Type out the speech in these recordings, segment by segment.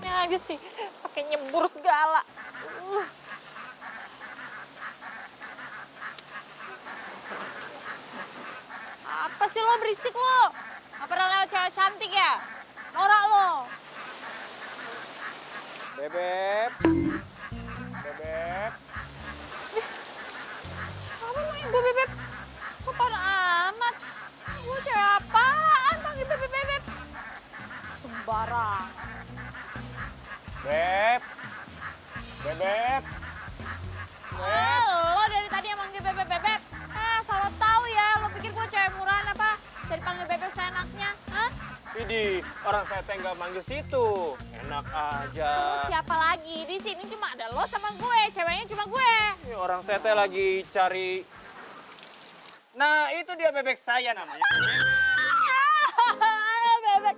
Ini aja sih, pakai nyebur segala. Apa sih lo berisik lo? Gak pernah lewat cewek cantik ya? Norak lo. Bebep. Bebep. Siapa manggil gue bebek? Sopan amat. Gue cewek apaan manggil bebek-bebek? Sembarang. Beb. Bebep. Lo dari tadi yang manggil bebek-bebek. Salah tahu ya. Lo pikir gue cewek murahan apa? Bisa dipanggil bebek seenaknya? Hah? Widih, orang saya teh nggak manggil situ. Enak aja. Terus siapa lagi? Di sini cuma ada lo sama gue. Ceweknya cuma gue. Ini orang saya teh lagi cari. Nah, itu dia bebek saya namanya. Bebek.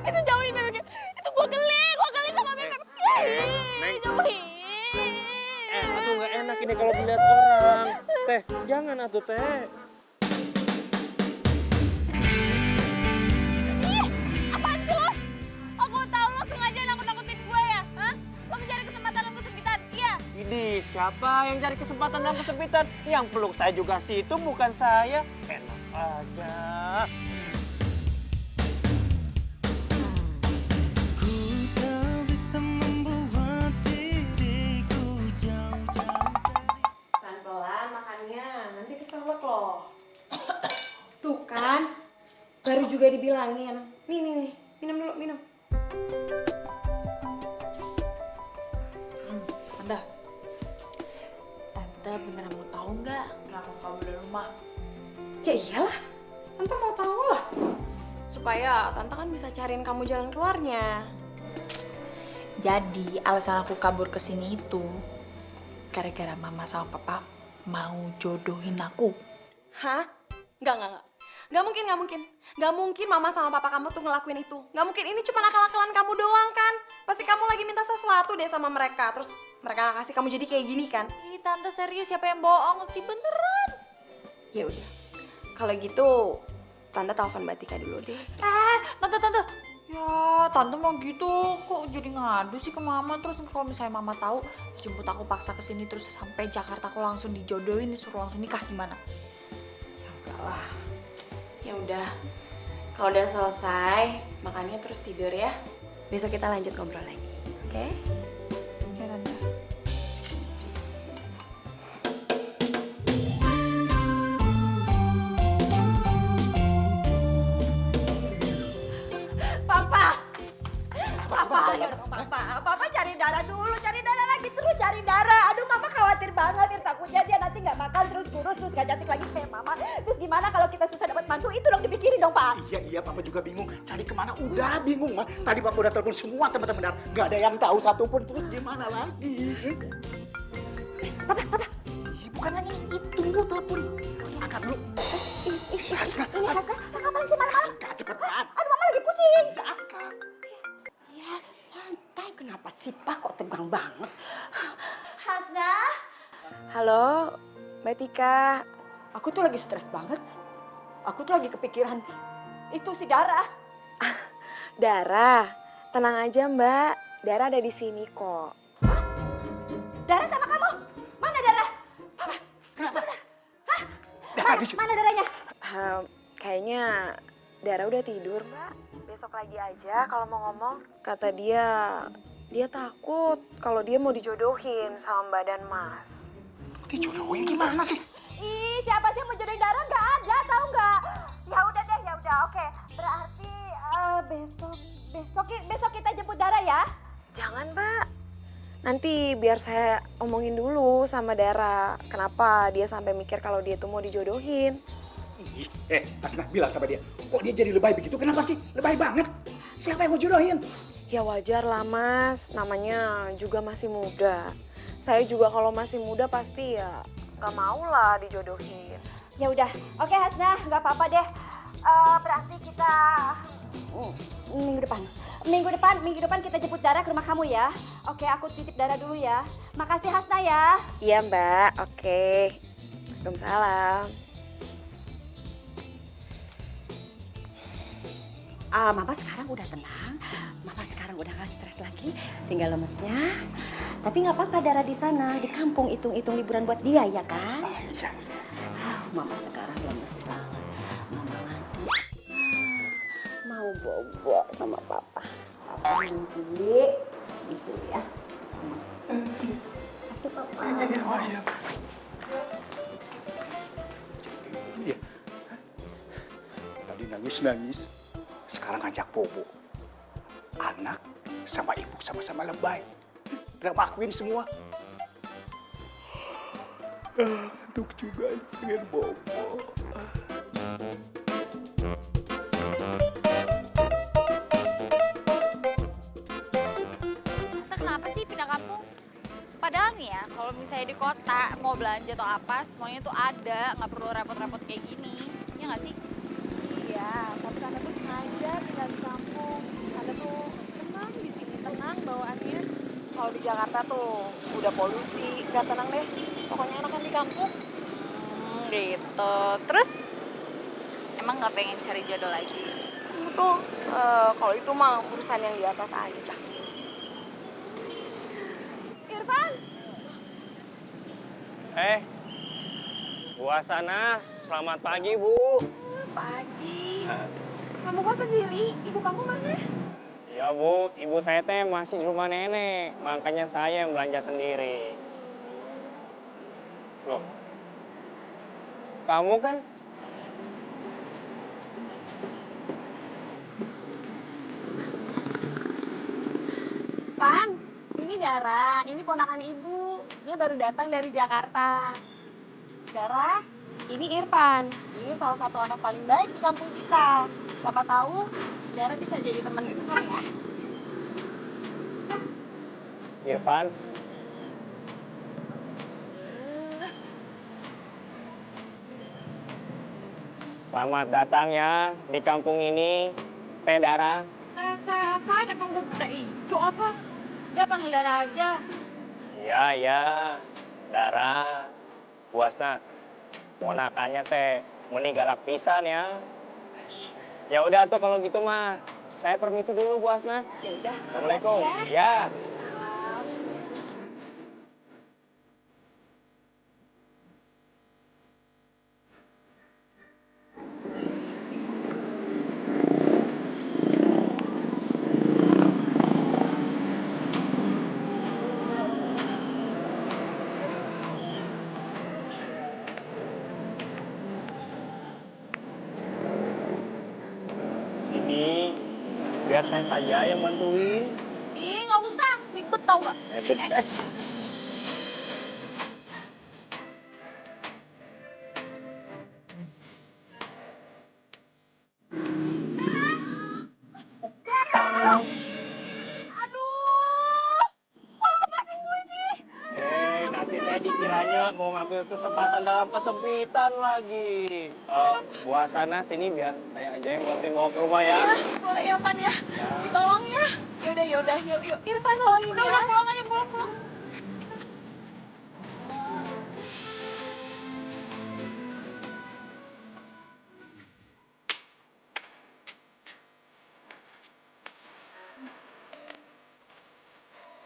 Itu jauhin bebek. Itu gue geli sama bebek. Neng. Jauhin. Atuh nggak enak ini kalau dilihat orang. Teh, jangan atuh teh. Ih, apaan sih lo? Aku tahu lo sengaja nakut-nakutin gue ya? Hah? Lo mencari kesempatan dan kesempitan, iya? Widih, siapa yang cari kesempatan dan kesempitan? Yang peluk saya juga situ, bukan saya. Enak aja. Pelan-pelan makannya, nanti keselak loh. Tuh kan, baru juga dibilangin. Nih, minum dulu, minum. Tante beneran mau tahu nggak kenapa kamu dari rumah? Ya iyalah, Tante mau tahu lah. Supaya Tante kan bisa cariin kamu jalan keluarnya. Jadi alasan aku kabur ke sini itu gara-gara mama sama papa mau jodohin aku. Hah? Enggak. Nggak mungkin. Nggak mungkin mama sama papa kamu tuh ngelakuin itu. Nggak mungkin, ini cuma akal-akalan kamu doang kan. Pasti kamu lagi minta sesuatu deh sama mereka. Terus mereka kasih kamu jadi kayak gini kan. Ih tante serius, siapa yang bohong sih, beneran? Ya udah. Kalau gitu, Tante telepon Mbak Tika dulu deh. Tante. Ya, tante mau gitu kok jadi ngadu sih ke mama. Terus kalau misalnya mama tahu, jemput aku paksa ke sini terus sampai Jakarta aku langsung dijodohin, disuruh langsung nikah gimana? Ya enggak lah. Ya udah. Kalau udah selesai, makannya terus tidur ya. Besok kita lanjut ngobrol lagi. Oke? Ya tante. Papa cari darah dulu, cari darah lagi terus cari darah. Aduh mama khawatir banget ya, takutnya dia nanti nggak makan terus kurus terus gak cantik lagi kayak mama. Terus gimana kalau kita susah dapat mantu, itu dong dipikirin dong Pak. Iya, papa juga bingung. Cari kemana? Udah bingung, mah. Tadi papa udah telepon semua teman-teman. Gak ada yang tahu satupun. Terus gimana lagi? Papa. Bukan yang ini. Tunggu telepon. Angkat dulu. Hasna. Ini Hasna, kapan sih malam-malam? Angkat cepetan. Aduh mama lagi pusing. Udah angkat. Ya santai, kenapa sih Pak kok tegang banget? Hasna? Halo, Mbak Tika. Aku tuh lagi stres banget. Aku tuh lagi kepikiran itu si Dara. Dara, tenang aja Mbak. Dara ada di sini kok. Dara sama kamu? Mana Dara? Papa, Kenapa? hah? Dara di sini. Mana Daranya? Kayaknya Dara udah tidur Mbak. Besok lagi aja kalau mau ngomong. Kata dia takut kalau dia mau dijodohin sama Mbak dan Mas. Dijodohin gimana sih? Ih, siapa sih yang mau jodohin Dara? Nggak ada, tahu nggak? Ya udah deh, ya udah, oke. Berarti besok kita jemput Dara ya? Jangan Mbak. Nanti biar saya omongin dulu sama Dara. Kenapa dia sampai mikir kalau dia tuh mau dijodohin. Hasna, bilang sama dia. Kok dia jadi lebay begitu? Kenapa sih? Lebay banget. Siapa yang mau jodohin? Ya wajar lah Mas, namanya juga masih muda. Saya juga kalau masih muda pasti ya gak mau lah dijodohin. Ya udah, oke Hasna, nggak apa-apa deh. Berarti kita minggu depan kita jemput Dara ke rumah kamu ya. Oke, aku titip Dara dulu ya. Makasih Hasna ya. Iya Mbak, oke. Waalaikumsalam. Mama sekarang udah tenang. Mama sekarang udah gak stres lagi. Tinggal lemesnya. Tapi nggak apa-apa Dara di sana. Di kampung hitung-hitung liburan buat dia ya kan? Iya. Mama sekarang lemes banget. Mama ngantuk. Mau bobo sama papa. Papa mimpi. Bisu ya. Kasih papa. Iya. Tadi nangis-nangis, sekarang ajak bobo. Anak sama ibu sama-sama lebay. Udah akuin semua. Ngantuk juga pengen bobo. Tante kenapa sih pindah kampung? Padahal nih ya, kalau misalnya di kota mau belanja atau apa, semuanya tuh ada, nggak perlu repot-repot kayak gini. Ya nggak sih? Iya, tapi Tante tuh sengaja tinggal di kampung. Tante tuh senang di sini, tenang bawaannya. Kalau di Jakarta tuh udah polusi, gak tenang deh. Pokoknya enakan di kampung. Gitu. Terus emang nggak pengen cari jodoh lagi? Kamu tuh, kalau itu mah urusan yang di atas aja. Irfan, Bu Asana, selamat pagi Bu. pagi. Kamu kok sendiri? Ibu kamu mana? Ya Bu, ibu saya teh masih di rumah nenek, makanya saya yang belanja sendiri. Loh, kamu kan Pan, ini Dara, ini ponakan ibu. Dia baru datang dari Jakarta. Dara, ini Irfan. Ini salah satu anak paling baik di kampung kita. Siapa tahu Dara bisa jadi teman Irfan ya. Irfan. Selamat datang ya di kampung ini, Teh Dara. Apa? Emang gue buta hijau apa? Dia panggil Dara aja. Iya, iya. Dara, puasna. Ponakannya teh meni galak pisan ya. Ya udah tuh kalau gitu mah. Saya permisi dulu, Bu Asna. Ya udah. Assalamualaikum. Ya. Ini biar saya saja yang bantuin. Ih, nggak usah. Ikut tau gak? Nanti saya dikiranya mau ngambil kesempatan dalam kesempitan lagi. Bu Asana sini biar saya aja yang bantuin bawa ke rumah ya. Boleh ya, Pan ya? Tolong ya. Yaudah, yuk. Irfan tolongin ya. Pulang aja, pulang.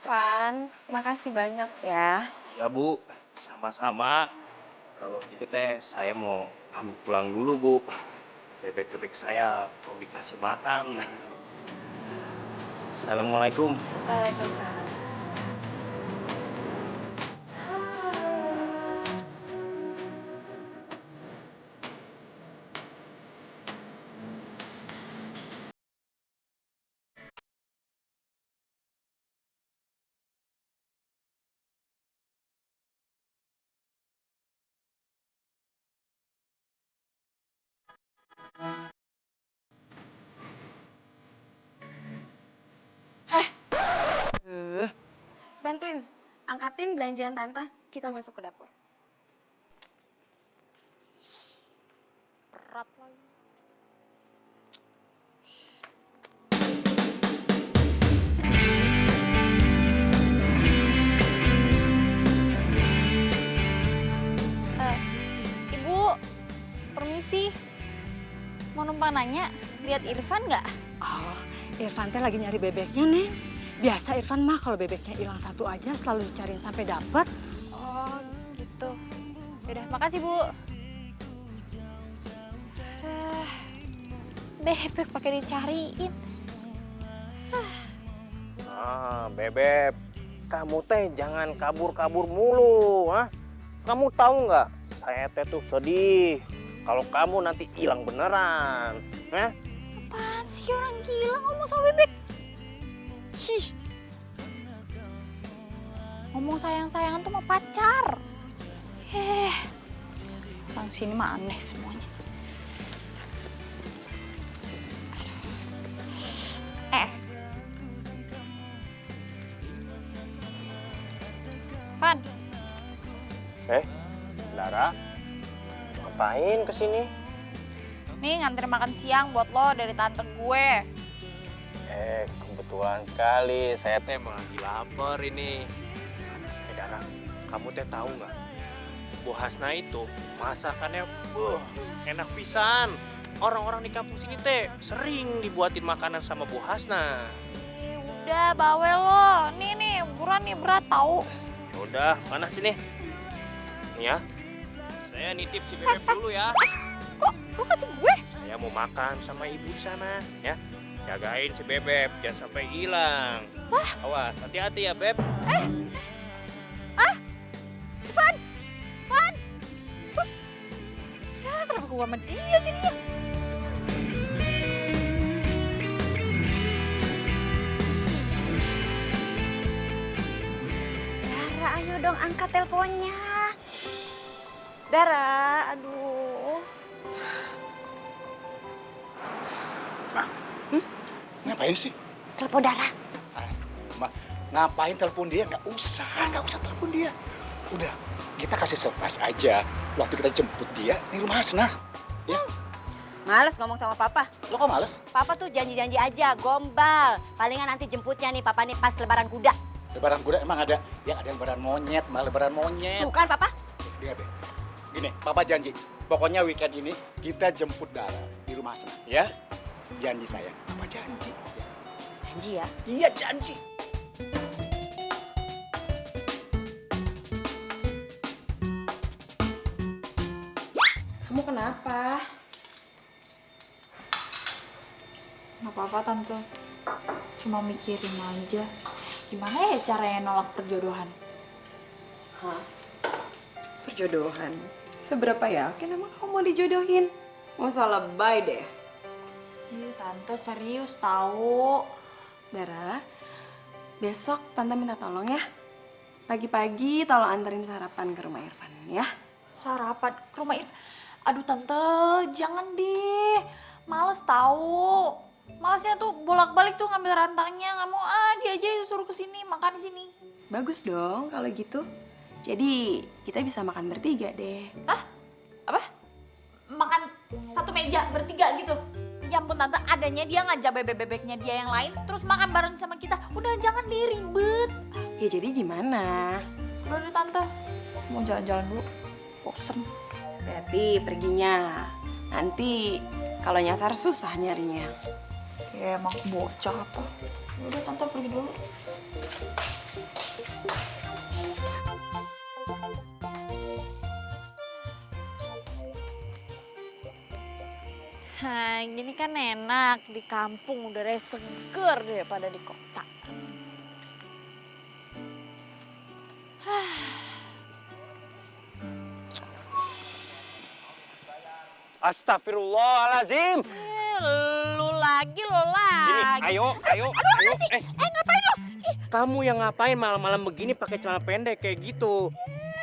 Pan, makasih banyak ya. Ya Bu, sama-sama. Kalau gitu teh saya mau pamit pulang dulu Bu. Bebek-bebek saya mau dikasih makan. Assalamualaikum. Waalaikumsalam. Bantuin, angkatin belanjaan tante, kita masuk ke dapur. Berat lagi. Ibu, permisi. Mau numpang nanya, lihat Irfan nggak? Oh, Irfan teh lagi nyari bebeknya, Neng. Biasa Irfan mah kalau bebeknya hilang satu aja selalu dicariin sampai dapet. Oh gitu. Yaudah, makasih Bu. Bebek pakai dicariin. Bebek, kamu teh jangan kabur-kabur mulu, ha? Kamu tahu nggak? Saya teh tuh sedih kalau kamu nanti hilang beneran, ha? Apaan sih orang gila ngomong sama bebek? Cih. Ngomong sayang-sayangan tuh sama pacar. Orang sini mah aneh semuanya. Van, Dara, ngapain kesini? nih nganter makan siang buat lo dari tante gue. Kebetulan sekali, saya teh emang lagi lapar ini. Dara, kamu teh tahu nggak? Bu Hasna itu masakannya enak pisan. Orang-orang di kampus ini teh sering dibuatin makanan sama Bu Hasna. Udah bawel lo, nih buruan nih berat tahu. Ya udah, mana sini? Nih ya, saya nitip si Bebek dulu ya. Kok lo kasih gue? Saya mau makan sama ibu di sana, ya. Jagain si Bebek, jangan sampai hilang. Wah. Awas, hati-hati ya, Beb. Van, terus ya kenapa gue sama dia jadinya? Dara, ayo dong angkat teleponnya. Dara, aduh. Ngapain sih? Telepon Dara. Ma, ngapain telepon dia? Nggak usah telepon dia. Udah, kita kasih surprise aja waktu kita jemput dia di rumah Hasna. Ya, Males ngomong sama papa. lo kok males? Papa tuh janji-janji aja, gombal. Palingan nanti jemputnya nih papa nih pas lebaran kuda. Lebaran kuda emang ada? Yang ada lebaran monyet, malah lebaran monyet. Tuh kan papa? Dengar deh. Gini, Papa janji. Pokoknya weekend ini kita jemput Dara di rumah Hasna, ya? Janji saya. Papa janji. Ya. Janji ya. Iya, janji. Kamu kenapa? Nggak apa-apa tante, cuma mikirin aja. Gimana ya caranya nolak perjodohan? Hah? Perjodohan? Seberapa yakin emang kamu mau dijodohin? Nggak usah lebay deh. Iya tante serius tahu. Dara, besok tante minta tolong ya. Pagi-pagi tolong anterin sarapan ke rumah Irfan ya. Sarapan ke rumah Aduh tante, jangan deh. Males tahu. Malesnya tuh bolak-balik tuh ngambil rantangnya. Nggak mau dia aja yang suruh kesini, makan di sini. Bagus dong kalau gitu. Jadi kita bisa makan bertiga deh. Apa? Makan satu meja bertiga gitu. Ya ampun tante, adanya dia ngajak bebek-bebeknya dia yang lain, terus makan bareng sama kita. Udah jangan diribet. Ya jadi gimana? Udah deh tante, mau jalan-jalan dulu. Bosen. Hati perginya. Nanti kalau nyasar susah nyarinya. Ya emang bocah apa. Udah tante pergi dulu. Gini kan enak di kampung, udaranya seger daripada di kota. Astagfirullahalazim. Lu lagi. Sini, ayo. Ngapain lo? Kamu yang ngapain malam-malam begini pakai celana pendek kayak gitu?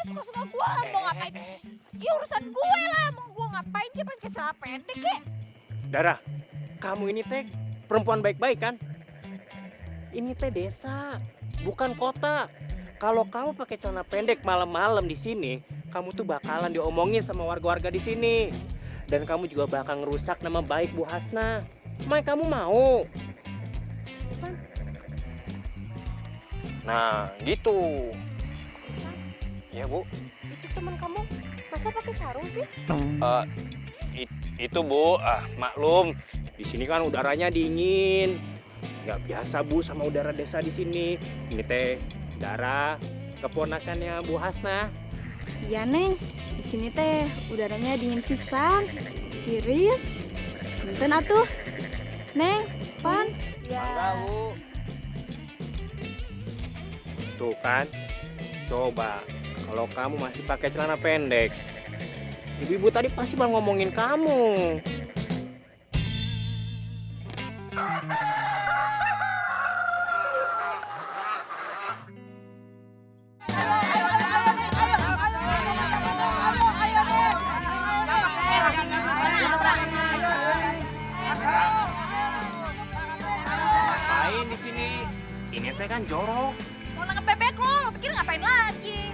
Suka-suka gue mau ngapain? Ya urusan gue lah, mau gue ngapain dia pakai celana pendek ya? Dara, kamu ini teh perempuan baik-baik kan? Ini teh desa, bukan kota. Kalau kamu pakai celana pendek malam-malam di sini, kamu tuh bakalan diomongin sama warga-warga di sini. Dan kamu juga bakal ngerusak nama baik Bu Hasna. Mai kamu mau? Nah, gitu. Ya, Bu. Itu teman kamu masa pakai sarung sih? Itu Bu, maklum. Di sini kan udaranya dingin. Nggak biasa Bu sama udara desa di sini. Ini teh Dara, keponakannya Bu Hasna. Iya Neng, di sini teh udaranya dingin pisan, tiris. Punten atuh. Neng, Pan. Bangga Bu. Tuh kan, coba kalau kamu masih pakai celana pendek, ibu-ibu tadi pasti malah ngomongin kamu. Ngapain di sini? Ini teh kan jorok. Mau nangkep bebek lo pikir ngapain lagi?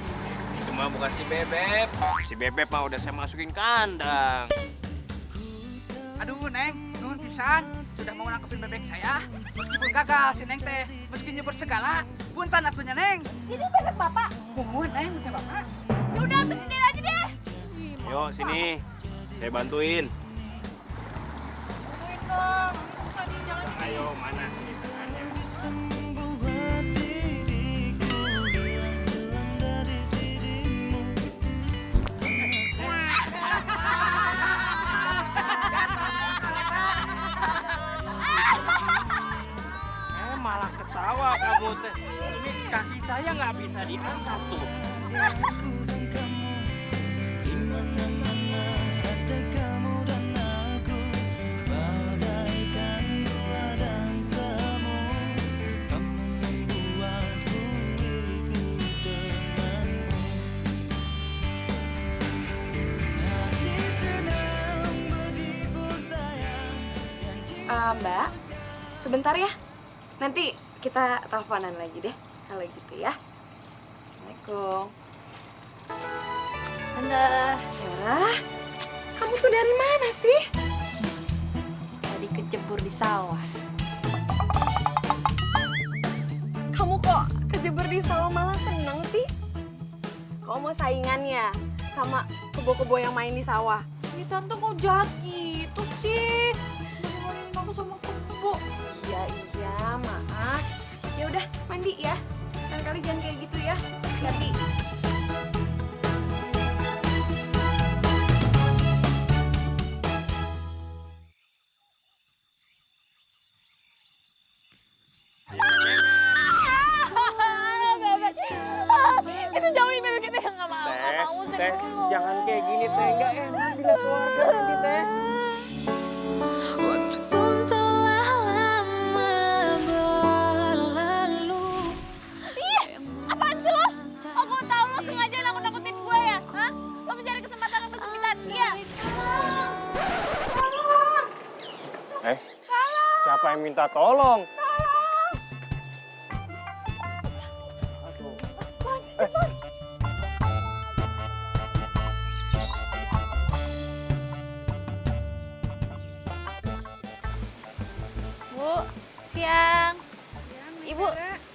Itu mah bukan si Bebek. Si Bebek mah udah saya masukin kandang. Aduh Neng, nuhun pisan sudah mau nangkepin bebek saya. Meskipun gagal si Neng teh, meski nyebur segala, punten atunya Neng. Ini bebek bapak. Mohon Neng, ya Bapak. Ya udah sini aja deh. Yuk sini, saya bantuin. Bantuin dong, ini susah nih jangan. Ayo mana sini tangannya? Malah ketawa kamu teh. Ini kaki saya nggak bisa diangkat tuh. Mbak, sebentar ya. Nanti kita teleponan lagi deh kalau gitu ya. Assalamualaikum. Tante, Dara, kamu tuh dari mana sih? tadi kecebur di sawah. Kamu kok kejebur di sawah malah seneng sih? Kok mau saingannya sama kebo-kebo yang main di sawah? Ih, tante kok jahat gitu sih? Ngomongin aku sama kebo. Iya, maaf. Ya udah, mandi ya. Lain kali jangan kayak gitu ya. Hati. Bebek. Itu jauhin bebek kita yang nggak mau. Nggak mau Teh, saya jangan kayak gini teh, nggak enak dilihat keluarga nanti teh. Waktu pun telah lama berlalu. Apaan sih lo? Aku tahu lo sengaja nakut-nakutin gue ya? Hah? Lo mencari kesempatan untuk kesempitan dia? Siapa yang minta tolong? Bu, siang. Ibu,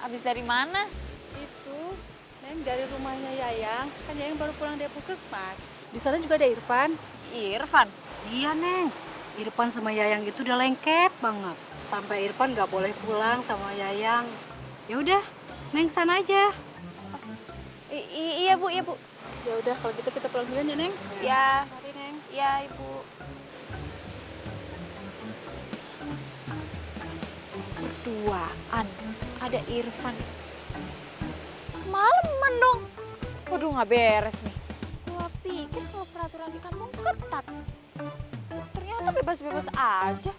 habis dari mana? Itu, Neng dari rumahnya Yayang. Kan Yayang baru pulang dari puskesmas. Di sana juga ada Irfan. Irfan. Iya, Neng. Irfan sama Yayang itu udah lengket banget. Sampai Irfan nggak boleh pulang sama Yayang. Ya udah, Neng sana aja. Iya bu, iya bu. Ya udah kalau gitu kita pulang duluan ya, Neng. Ya, Mari, Neng. ya ibu. Berduaan, ada Irfan. Semalaman dong. Waduh nggak beres nih. Gua pikir kalau peraturan di kampung ketat. Ternyata bebas-bebas aja.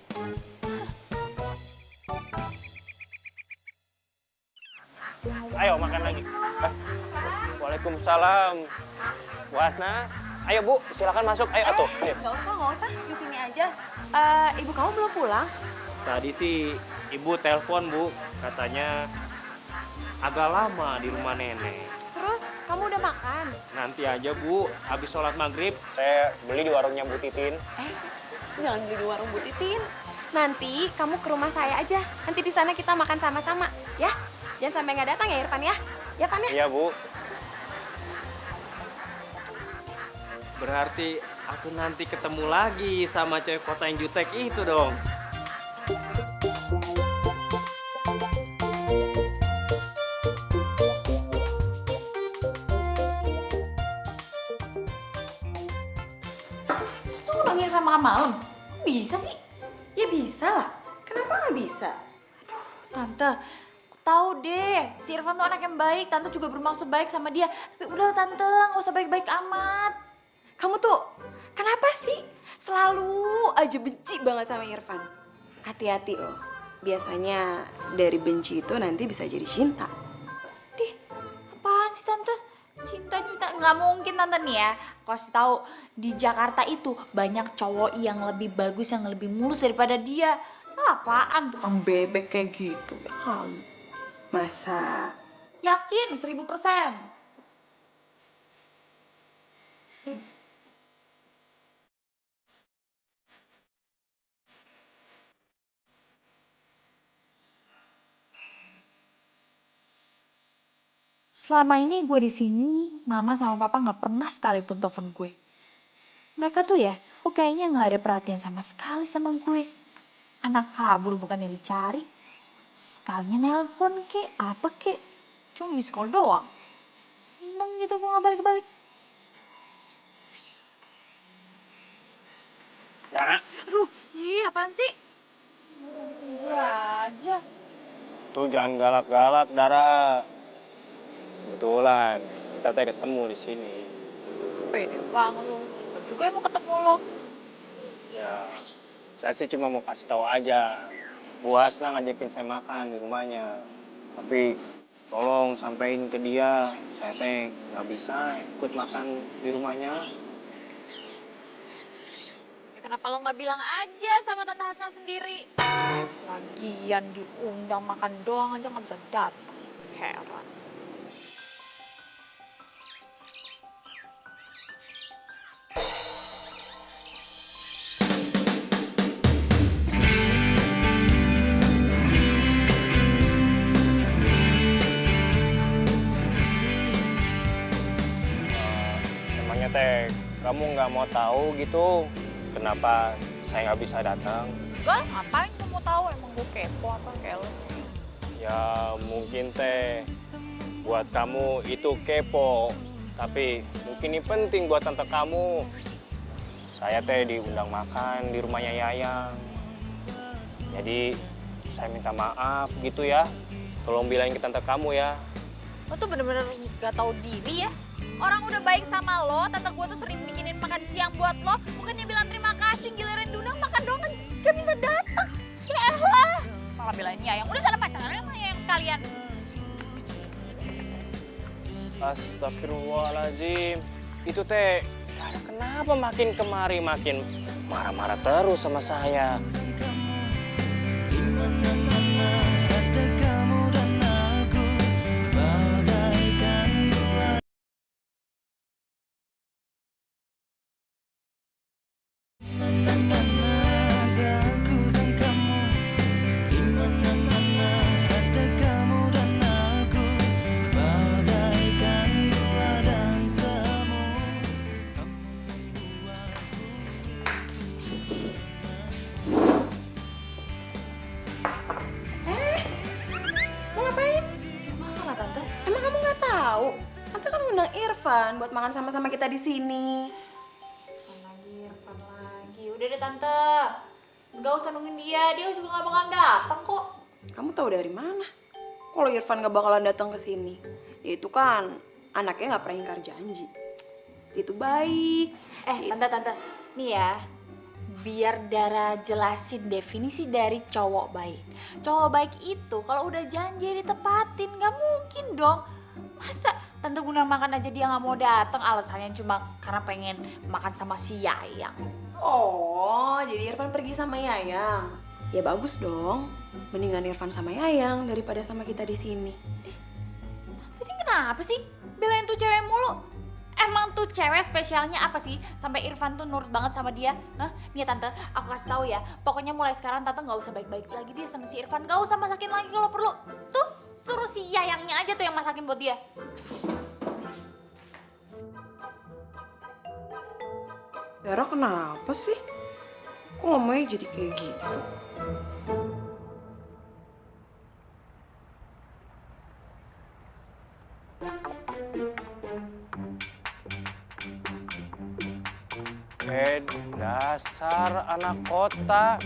Ayo makan lagi. Waalaikumsalam. Bu Hasna, ayo Bu, silakan masuk. Ayo atuh. Ayo. Nggak usah. Di sini aja. Ibu kamu belum pulang? Tadi sih Ibu telepon Bu, katanya agak lama di rumah nenek. Terus kamu udah makan? Nanti aja Bu, habis sholat maghrib saya beli di warungnya Bu Titin. Jangan beli di warung Bu Titin. Nanti kamu ke rumah saya aja. Nanti di sana kita makan sama-sama, ya. Jangan sampai nggak datang ya Irfan ya. Ya Pan ya. Iya Bu. Berarti aku nanti ketemu lagi sama cewek kota yang jutek itu dong. Tuh udah ngirim makan malam. Bisa sih? Ya bisa lah. Kenapa nggak bisa? Tante, aku tahu deh, si Irfan tuh anak yang baik. Tante juga bermaksud baik sama dia. Tapi udah Tante, nggak usah baik-baik amat. Kamu tuh kenapa sih selalu aja benci banget sama Irfan? Hati-hati loh. Biasanya dari benci itu nanti bisa jadi cinta. Dih, apaan sih Tante? Cinta-cinta, nggak mungkin Tante nih ya. Aku kasih tahu, di Jakarta itu banyak cowok yang lebih bagus, yang lebih mulus daripada dia. Apaan tukang bebek kayak gitu? Ya kali. Masa? Yakin 1000%. Selama ini gue di sini, mama sama papa nggak pernah sekalipun telepon gue. Mereka tuh ya, kok kayaknya nggak ada perhatian sama sekali sama gue. Anak kabur bukan yang dicari. Sekalinya nelpon kek, apa kek. Cuma miss call doang. Seneng gitu gue nggak balik-balik. Dara, Aduh, iya apaan sih? Gue aja. tuh jangan galak-galak, Dara. Kebetulan kita teh ketemu di sini. Pede banget lu. Gue juga yang mau ketemu lo. Ya, saya sih cuma mau kasih tahu aja. Bu Hasna ngajakin saya makan di rumahnya. Tapi tolong sampein ke dia, saya teh nggak bisa ikut makan di rumahnya. Ya, kenapa lo nggak bilang aja sama Tante Hasna sendiri? Lagian diundang makan doang aja nggak bisa datang. Heran. Emangnya teh kamu nggak mau tahu gitu kenapa saya nggak bisa datang? Enggak, ngapain gue mau tahu? Emang gue kepo apa kayak lo? Ya mungkin teh buat kamu itu kepo, tapi mungkin ini penting buat tante kamu. Saya teh diundang makan di rumahnya Yayang. Jadi saya minta maaf gitu ya. Tolong bilangin ke tante kamu ya. Lo tuh bener-bener gak tahu diri ya. Orang udah baik sama lo, tante gue tuh sering bikinin makan siang buat lo. Bukannya bilang terima kasih, giliran diundang makan doang kan gak bisa datang. Ya elah. Malah bilangin Yayang, udah sana pacaran sama Yayang sekalian. Astagfirullahaladzim. Itu teh Dara kenapa makin kemari makin marah-marah terus sama saya. Mau ngapain? Marah tante. Emang kamu nggak tahu? Tante kan undang Irfan buat makan sama-sama kita di sini. Irfan lagi. Udah deh tante. Gak usah nungguin dia juga gak bakalan datang kok. Kamu tahu dari mana? Kalau Irfan nggak bakalan datang ke sini, dia itu kan anaknya nggak pernah ingkar janji. Itu baik. Tante. Nih ya, biar Dara jelasin definisi dari cowok baik. Cowok baik itu kalau udah janji ditepatin, gak mungkin dong. Masa tante guna makan aja dia gak mau datang, alasannya cuma karena pengen makan sama si Yayang. Oh, jadi Irfan pergi sama Yayang. Ya bagus dong. Mendingan Irfan sama Yayang daripada sama kita di sini. Jadi kenapa sih belain tuh cewek mulu? Emang tuh cewek spesialnya apa sih sampai Irfan tuh nurut banget sama dia? Hah? Nih ya tante, aku kasih tahu ya. Pokoknya mulai sekarang tante nggak usah baik-baik lagi dia sama si Irfan. Gak usah masakin lagi kalau perlu. Tuh suruh si Yayangnya aja tuh yang masakin buat dia. Dara kenapa sih? Kok ngomongnya jadi kayak gitu? Dasar anak kota.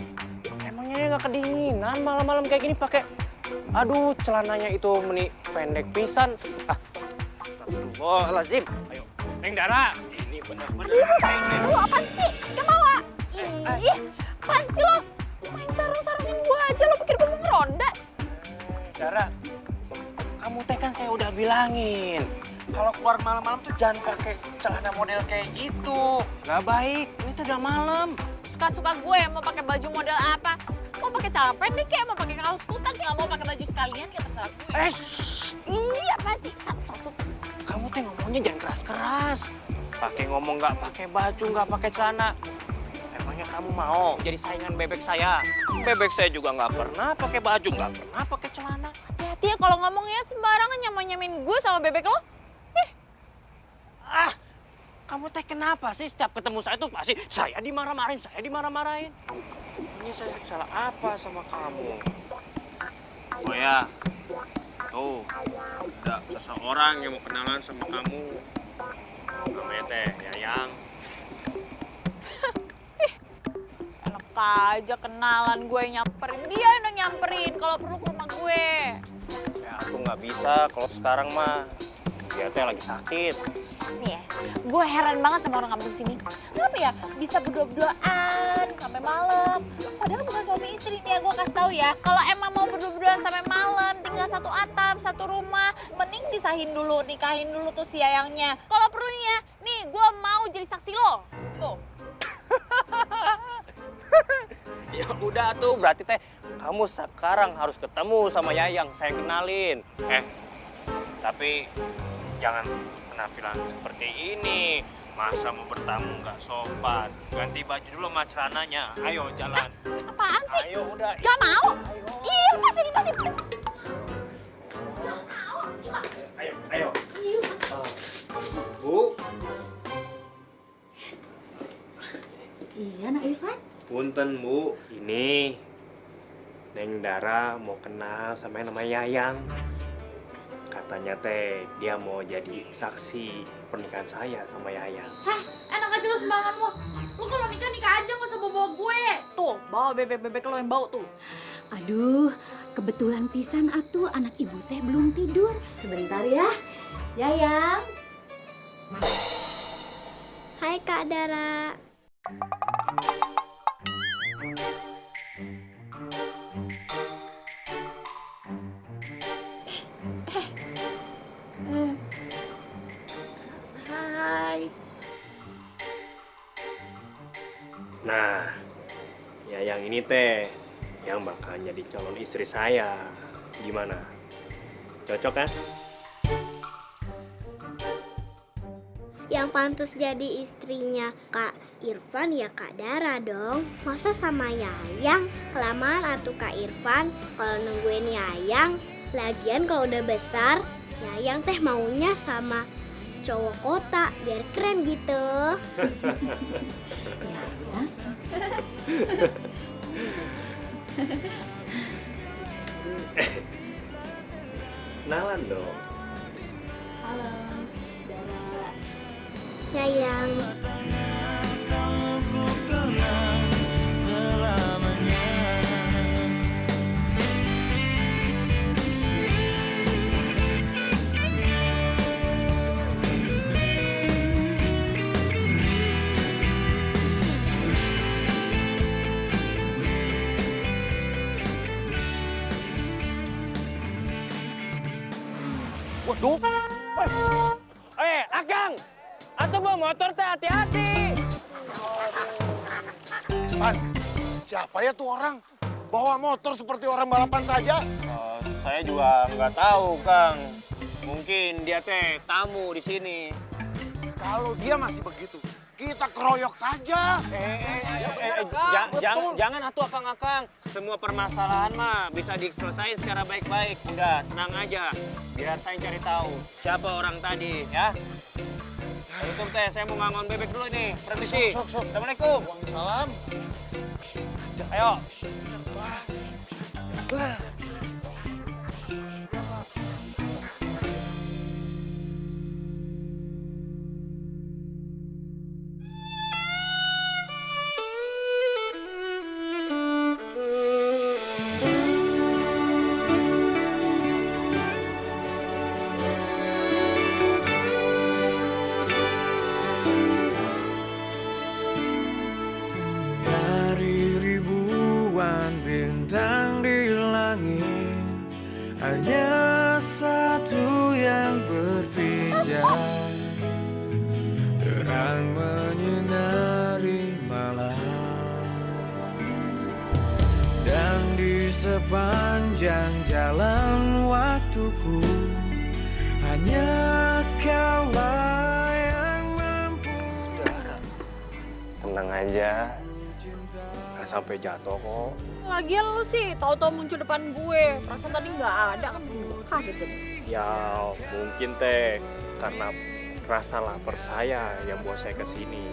Emangnya dia nggak kedinginan malam-malam kayak gini pakai. Aduh, celananya itu pendek pisan. Ah, astagfirullahaladzim. Ayo, Neng Dara. Ini bener-bener. Lu apaan sih? Gak mau ah. Ih, apaan sih lo? Main sarung-sarungin gua aja, lo pikir gua mau ngeronda? Dara, kamu teh kan saya udah bilangin. Kalau keluar malam-malam tuh jangan pakai celana model kayak gitu. Nggak baik, ini tuh udah malam. Suka-suka gue mau pakai baju model apa. Mau pakai celana pendek kayak, mau pakai kaos kutang kayak, mau pakai baju sekalian kayak terserah gue. Iya, apa sih? Satu-satu. Kamu teh ngomongnya jangan keras-keras. Pakai ngomong nggak pakai baju, nggak pakai celana. Emangnya kamu mau jadi saingan bebek saya? Bebek saya juga nggak pernah pakai baju, nggak pernah pakai celana. Hati-hati ya kalau ngomongnya sembarangan nyamain gue sama bebek lo. Ah, kamu teh kenapa sih setiap ketemu saya tuh pasti saya dimarah-marahin. Ini saya salah apa sama kamu? Oh ya, tuh ada seseorang yang mau kenalan sama kamu. Namanya teh Yayang. Enak aja kenalan gue nyamperin. Dia yang nyamperin kalau perlu ke rumah gue. Ya aku nggak bisa kalau sekarang mah. Dia teh lagi sakit. Nih ya, gue heran banget sama orang kampung sini. Kenapa ya bisa berdua-duaan sampai malam? Padahal bukan suami istri nih ya, gue kasih tahu ya. Kalau emang mau berdua-duaan sampai malam, tinggal satu atap, satu rumah, mending nikahin dulu tuh si Yayangnya. Kalau perlunya, nih gue mau jadi saksi lo. Tuh. Ya udah tuh, berarti teh kamu sekarang harus ketemu sama Yayang, saya kenalin. Tapi jangan penampilan seperti ini. Masa mau bertamu nggak sopan. Ganti baju dulu sama celananya. Ayo jalan. Apaan sih? Ayo udah. Gak mau? Ih, lepasin. Ayo. Bu. Iya, Nak Irfan. Punten Bu. Ini Neng Dara mau kenal sama yang namanya Yayang. Katanya teh dia mau jadi saksi pernikahan saya sama Yayang. Hah, enak aja lo sembarangan lo. Lo kalau nikah aja nggak usah bawa gue. Tuh, bawa bebek-bebek lo yang bau tuh. Aduh, kebetulan pisan atuh anak ibu teh belum tidur. Sebentar ya. Yayang. Hai Kak Dara. Hai. Nah, Yayang ini teh yang bakal jadi calon istri saya. Gimana? Cocok kan? Yang pantas jadi istrinya Kak Irfan ya Kak Dara dong. Masa sama Yayang? Kelamaan atuh Kak Irfan kalau nungguin Yayang. Lagian kalau udah besar, Yayang teh maunya sama cowok kota biar keren gitu. Kenalan dong. Yayang. Waduh, Akang! Atau bawa motor teh hati-hati. Man, siapa ya tuh orang? Bawa motor seperti orang balapan saja. Saya juga nggak tahu, Kang. Mungkin dia teh tamu di sini. Kalau dia masih begitu, kita keroyok saja. Jangan atuh Akang. Semua permasalahan mah bisa diselesaikan secara baik-baik. Udah, tenang aja. Biar saya cari tahu siapa orang tadi, ya. Tutup teh, saya mau ngangon bebek dulu nih. Permisi. Sok. Assalamualaikum. Salam. Ayo. bintang di langit, hanya satu yang berpindah, terang menyinari malam. Dan di sepanjang jalan waktuku, hanya kaulah yang mampu. Tenang aja, nggak sampai jatuh kok. Lagian lu sih tahu-tahu muncul depan gue. Perasaan tadi nggak ada kan gue kaget jadi. Ya mungkin teh karena rasa lapar saya yang bawa saya ke sini.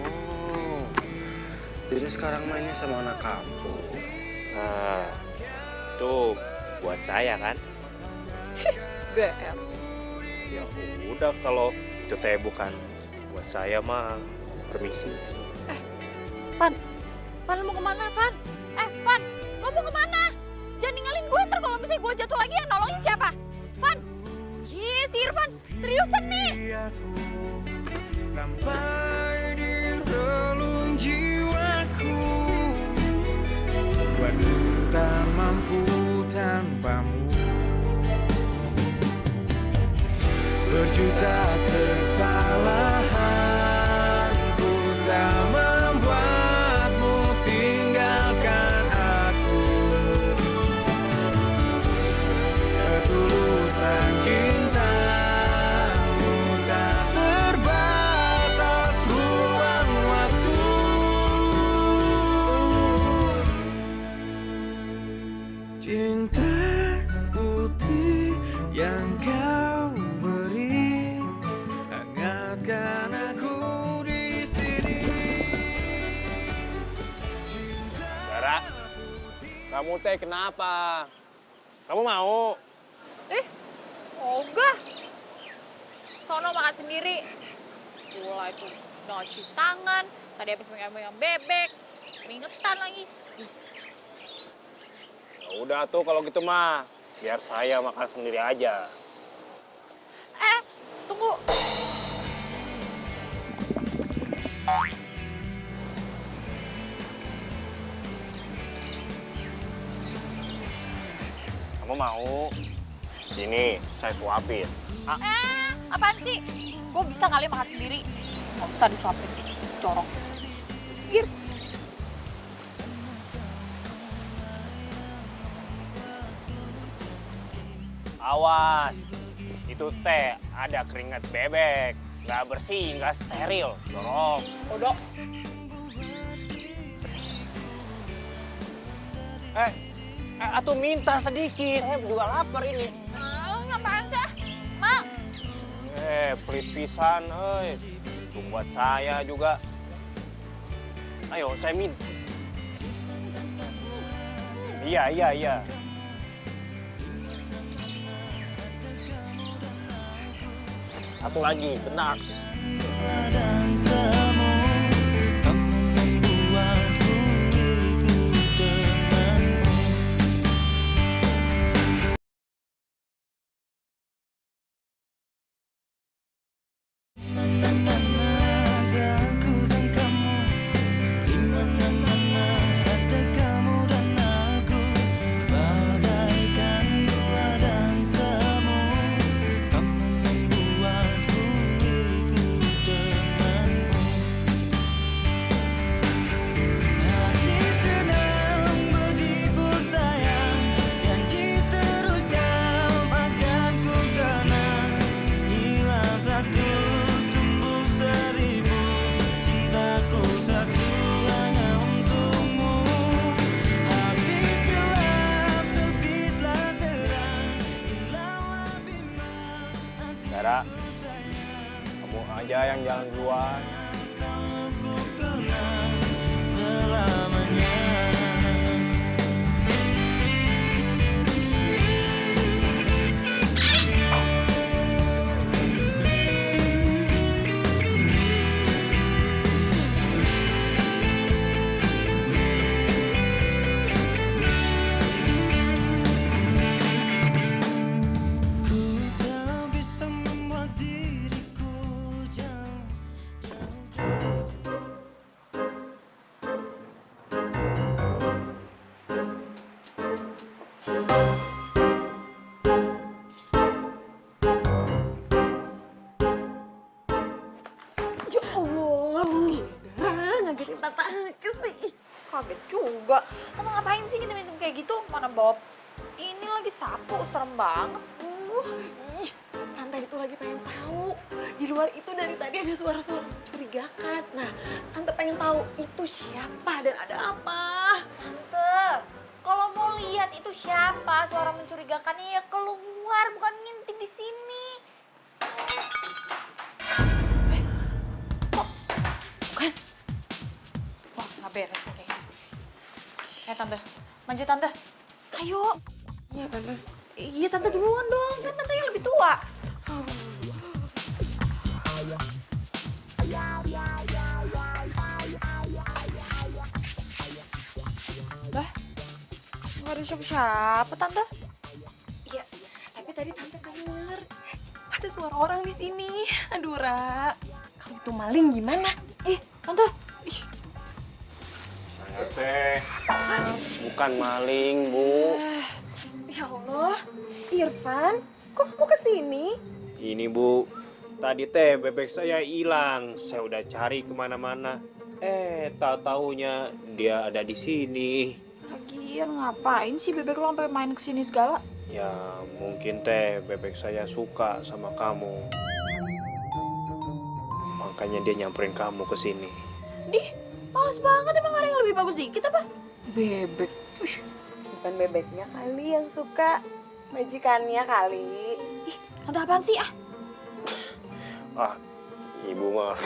Oh, jadi sekarang mainnya sama anak kampung. Nah, tuh buat saya kan. GR. Ya udah kalau itu teh bukan buat saya mah permisi. Pan, lu mau kemana, Pan? Pan, lu mau kemana? Jangan ninggalin gue, ntar kalau misalnya gue jatuh lagi yang nolongin siapa? Pan, ih si Irfan, seriusan nih. Sampai di relung jiwaku, waduh tak mampu tanpamu. Berjuta kesalahan ku tak membuatmu tinggalkan aku. Ketulusan cintamu tak terbatas ruang waktu. Cinta putih yang kau beri, hangatkan aku di sini. Dara, kamu teh kenapa? Kamu mau? Ogah. Sono makan sendiri. Gula itu udah nggak cuci tangan. Tadi habis megang-megang bebek. Keringetan lagi. Ya udah tuh kalau gitu mah, biar saya makan sendiri aja. Tunggu. Kamu mau? Sini, saya suapin. Apaan sih? Gue bisa kali makan sendiri. Nggak usah disuapin. Corok. Ir. Awas, itu teh ada keringat bebek. Nggak bersih, nggak steril. Dorong. Kodok. Atuh minta sedikit. Saya juga lapar ini. Ngapain sih? Mak. Pelit pisan, Itu buat saya juga. Ayo, saya minta. Iya. Satu lagi, benar. Dara, kamu aja yang jalan duluan. ngapain sih ngintim-ngintim kayak gitu? Mana bawa ini lagi sapu, serem banget. Ih, tante itu lagi pengen tahu. Di luar itu dari tadi ada suara-suara mencurigakan. Nah, tante pengen tahu itu siapa dan ada apa. Tante, kalau mau lihat itu siapa suara mencurigakannya ya keluar, bukan ngintip di sini. Bukan? Wah, nggak beres nih kayaknya. Tante, maju tante. Ayo. Iya, tante. Iya, tante duluan dong. Kan tante yang lebih tua. Lah, nggak ada siapa-siapa, tante. Iya, tapi tadi tante denger ada suara orang di sini. Aduh, Ra. Kalau itu maling gimana? Tante. Ih, Saya teh bukan maling, Bu. Ya Allah, Irfan, kok kamu kesini? Ini, Bu. Tadi teh bebek saya hilang. Saya udah cari kemana-mana. Tak taunya dia ada di sini. lagian ngapain sih bebek lo sampai main kesini segala? Ya, mungkin teh bebek saya suka sama kamu. Makanya dia nyamperin kamu ke sini. Dih, males banget, emang ada yang lebih bagus dikit apa? Bebek. Bukan bebeknya kali yang suka, majikannya kali. Ih, tante apaan sih ah? Ah, ibu mah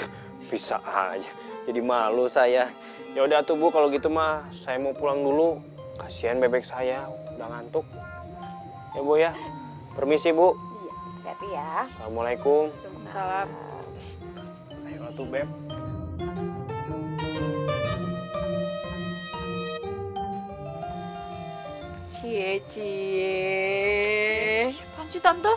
bisa aja. Jadi malu saya. Ya udah tuh Bu, kalau gitu mah saya mau pulang dulu. Kasihan bebek saya udah ngantuk. Ya Bu ya. Permisi Bu. Iya, hati ya. Assalamualaikum. Salam. Ayo tuh Beb. Cie. Apaan sih tante?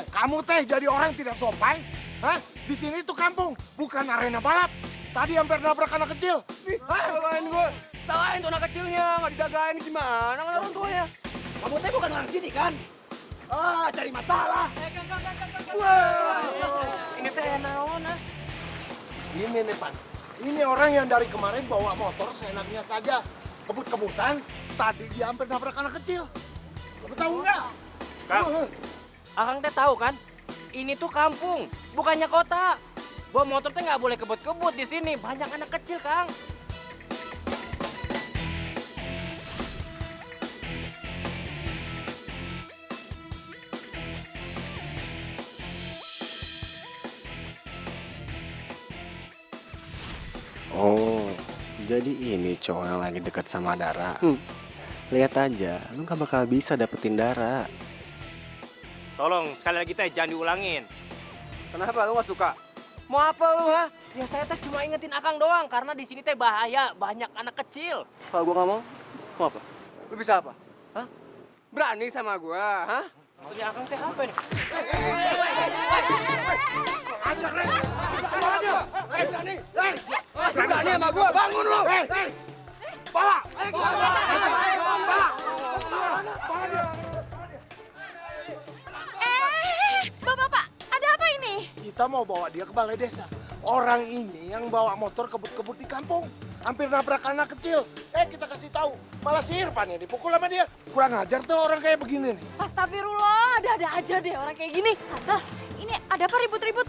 Kamu teh jadi orang tidak sopan? Hah? Di sini tuh kampung, bukan arena balap. Tadi hampir nabrak anak kecil. Hah? Salahin gue. Salahin tuh anak kecilnya, nggak didagain gimana sama orang tuanya. Kamu teh bukan orang sini kan? Ah, cari masalah. Wah. Ini teh naon ah? Ini nih, Pan. Ini orang yang dari kemarin bawa motor seenaknya saja. Kebut-kebutan, tadi dia hampir nabrak anak kecil. Kamu tahu nggak? Kang, Akang teh tahu kan? Ini tuh kampung, bukannya kota. Bawa motor teh nggak boleh kebut-kebut di sini. Banyak anak kecil, Kang. Oh, jadi ini cowok yang lagi deket sama Dara. Lihat aja, lu gak bakal bisa dapetin Dara. Tolong sekali lagi teh jangan diulangin. Kenapa lu gak suka? Mau apa lu, ha? Ya saya teh cuma ingetin Akang doang karena di sini teh bahaya, banyak anak kecil. Kalau gua gak mau apa? Lu bisa apa? Hah? Berani sama gua, hah? Maksudnya Akang teh apa nih? Ajar, Ren. Berani. Berani sama gua, bangun lu. Pala. Bapak-bapak, ada apa ini? Kita mau bawa dia ke balai desa. Orang ini yang bawa motor kebut-kebut di kampung. Hampir nabrak anak kecil. Kita kasih tahu. Malah si Irfan yang dipukul sama dia. Kurang ajar tuh orang kayak begini nih. Astagfirullah, ada aja deh orang kayak gini. Tante, ini ada apa ribut-ribut?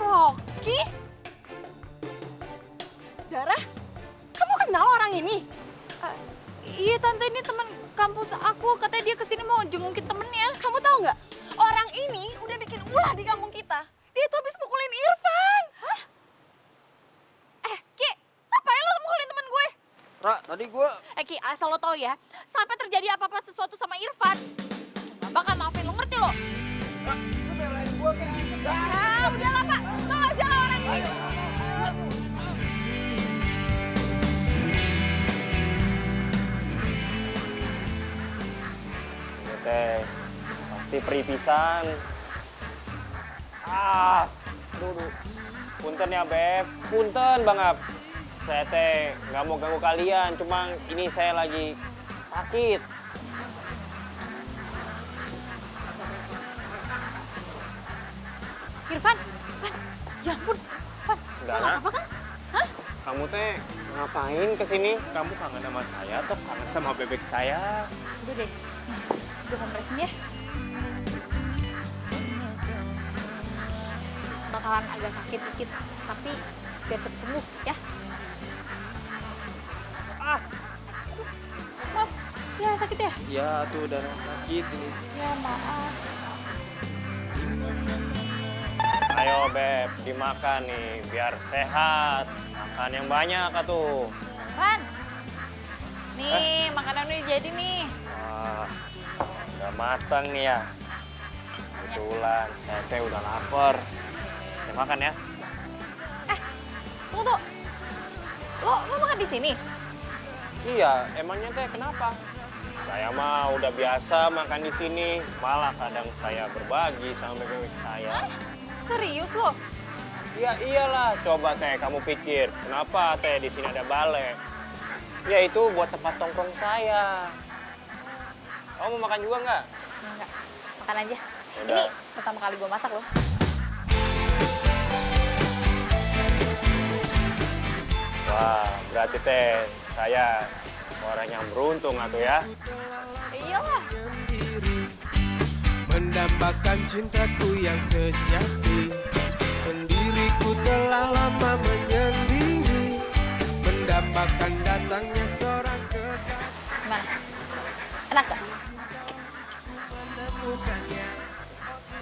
Rocky? Dara, kamu kenal orang ini? Iya tante, ini teman kampus aku. Katanya dia kesini mau jengukin temennya. Kamu tahu nggak? Orang ini udah bikin ulah di kampung kita. Dia tuh habis mukulin Irfan. Hah? Ki, ngapain lo mukulin temen gue? Ra, tadi gua... Ki, asal lo tau ya, sampai terjadi apa-apa sesuatu sama Irfan, gak bakal maafin lo, ngerti lo? Udahlah Pak, tau aja lah orang ini. Ini teh pasti Pasti peripisan. Ah, aduh. Punten ya Beb, punten banget. Saya teh nggak mau ganggu kalian, cuma ini saya lagi sakit. Irfan, ya ampun, Van, Dara, apa kan? Hah? kamu teh ngapain kesini? Kamu kangen sama saya atau kangen sama bebek saya? Udah deh, nih, gue kompresin ya. Bakalan agak sakit dikit, tapi biar cepet sembuh ya. Ah, Maaf, ya sakit ya? ya tuh Dara sakit ini. Ya maaf. Ayo Beb, dimakan nih biar sehat. Makan yang banyak atuh. Van, nih makanan udah jadi nih. Wah, udah matang nih ya. Kebetulan saya teh udah lapar. Saya makan ya. Tunggu tuh, lo makan di sini? Iya, emangnya teh kenapa? Saya mah udah biasa makan di sini. Malah kadang saya berbagi sama bebek saya. Serius lo? Ya iyalah, coba teh kamu pikir, kenapa teh di sini ada balai? Ya itu buat tempat tongkrong saya. Kamu mau makan juga nggak? Enggak, makan aja. Udah. Ini pertama kali gue masak loh. Wah, berarti teh saya orang yang beruntung atuh ya. Iyalah. Mendambakan cintaku yang sejati, sendiriku telah lama menyendiri, mendambakan datangnya seorang kekasih. Gimana? Enak gak?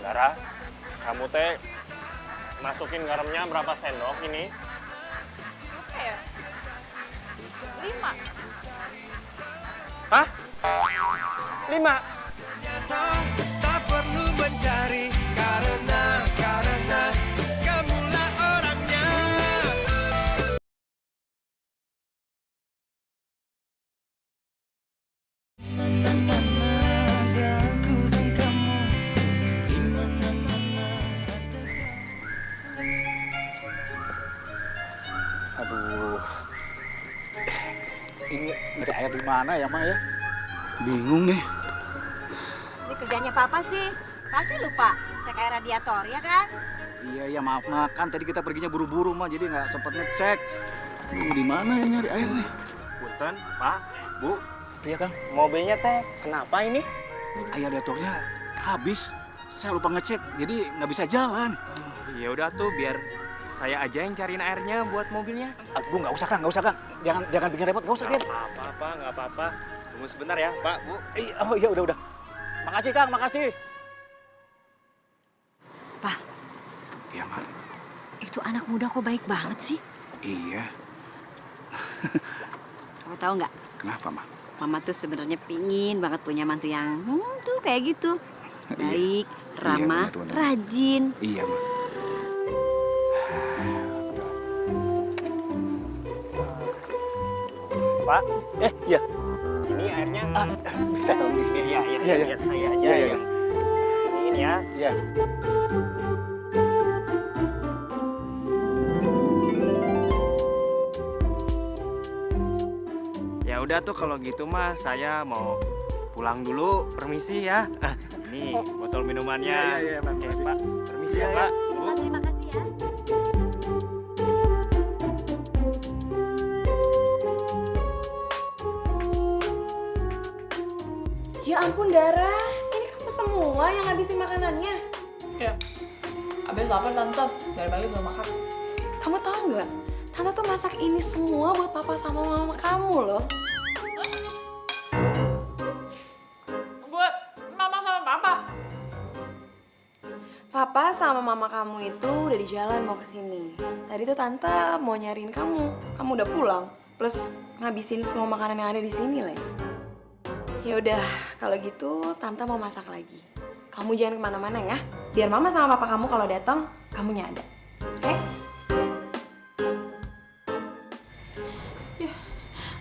Dara, kamu teh masukin garamnya berapa sendok ini? Oke ya. 5. Hah? 5? Tak perlu mencari karena kamulah orangnya. Aduh, ini dari air di mana ya, Ma ya? Bingung nih. Ini kerjanya Papa sih. Pasti lupa cek air radiator, ya kan? Iya, maaf kan tadi kita perginya buru-buru, Ma, jadi nggak sempat ngecek. Di mana ya nyari air nih? Punten, Pak, Bu, Iya, Kang. mobilnya teh kenapa ini? Air radiatornya habis. Saya lupa ngecek, jadi nggak bisa jalan. Ya udah tuh biar saya aja yang cariin airnya buat mobilnya. Aduh, nggak usah, Kang. Jangan bikin repot, nggak usah, Din. Nggak apa-apa. Tunggu sebentar ya, Pak, Bu. Oh iya, udah. Makasih, Kang, makasih. Pak, Iya, Ma. itu anak muda kok baik banget sih? Iya. Kamu tahu nggak? Kenapa, Ma? Mama tuh sebenarnya pingin banget punya mantu yang tuh kayak gitu. Baik, ramah, benar. rajin. Iya, Ma. Pak, Iya. ini airnya. Bisa tolong di sini. Iya, biar saya aja yang ini ya. Iya. Ya udah tuh kalau gitu mah saya mau pulang dulu, permisi ya. Ini botol minumannya. Iya, Pak. Oke, Pak. Permisi ya, Pak. Bu. Terima kasih ya. Ya ampun Dara, ini kamu semua yang ngabisin makanannya. Ya. Abis lapar tante, dari pagi belum makan. Kamu tahu nggak? Tante tuh masak ini semua buat papa sama mama kamu loh. Buat mama sama papa. Papa sama mama kamu itu udah di jalan mau kesini. Tadi tuh tante mau nyariin kamu. Kamu udah pulang. Plus ngabisin semua makanan yang ada di sini lah. Ya udah, kalau gitu tante mau masak lagi. Kamu jangan kemana-mana ya. Biar mama sama papa kamu kalau datang, kamunya ada. Oke?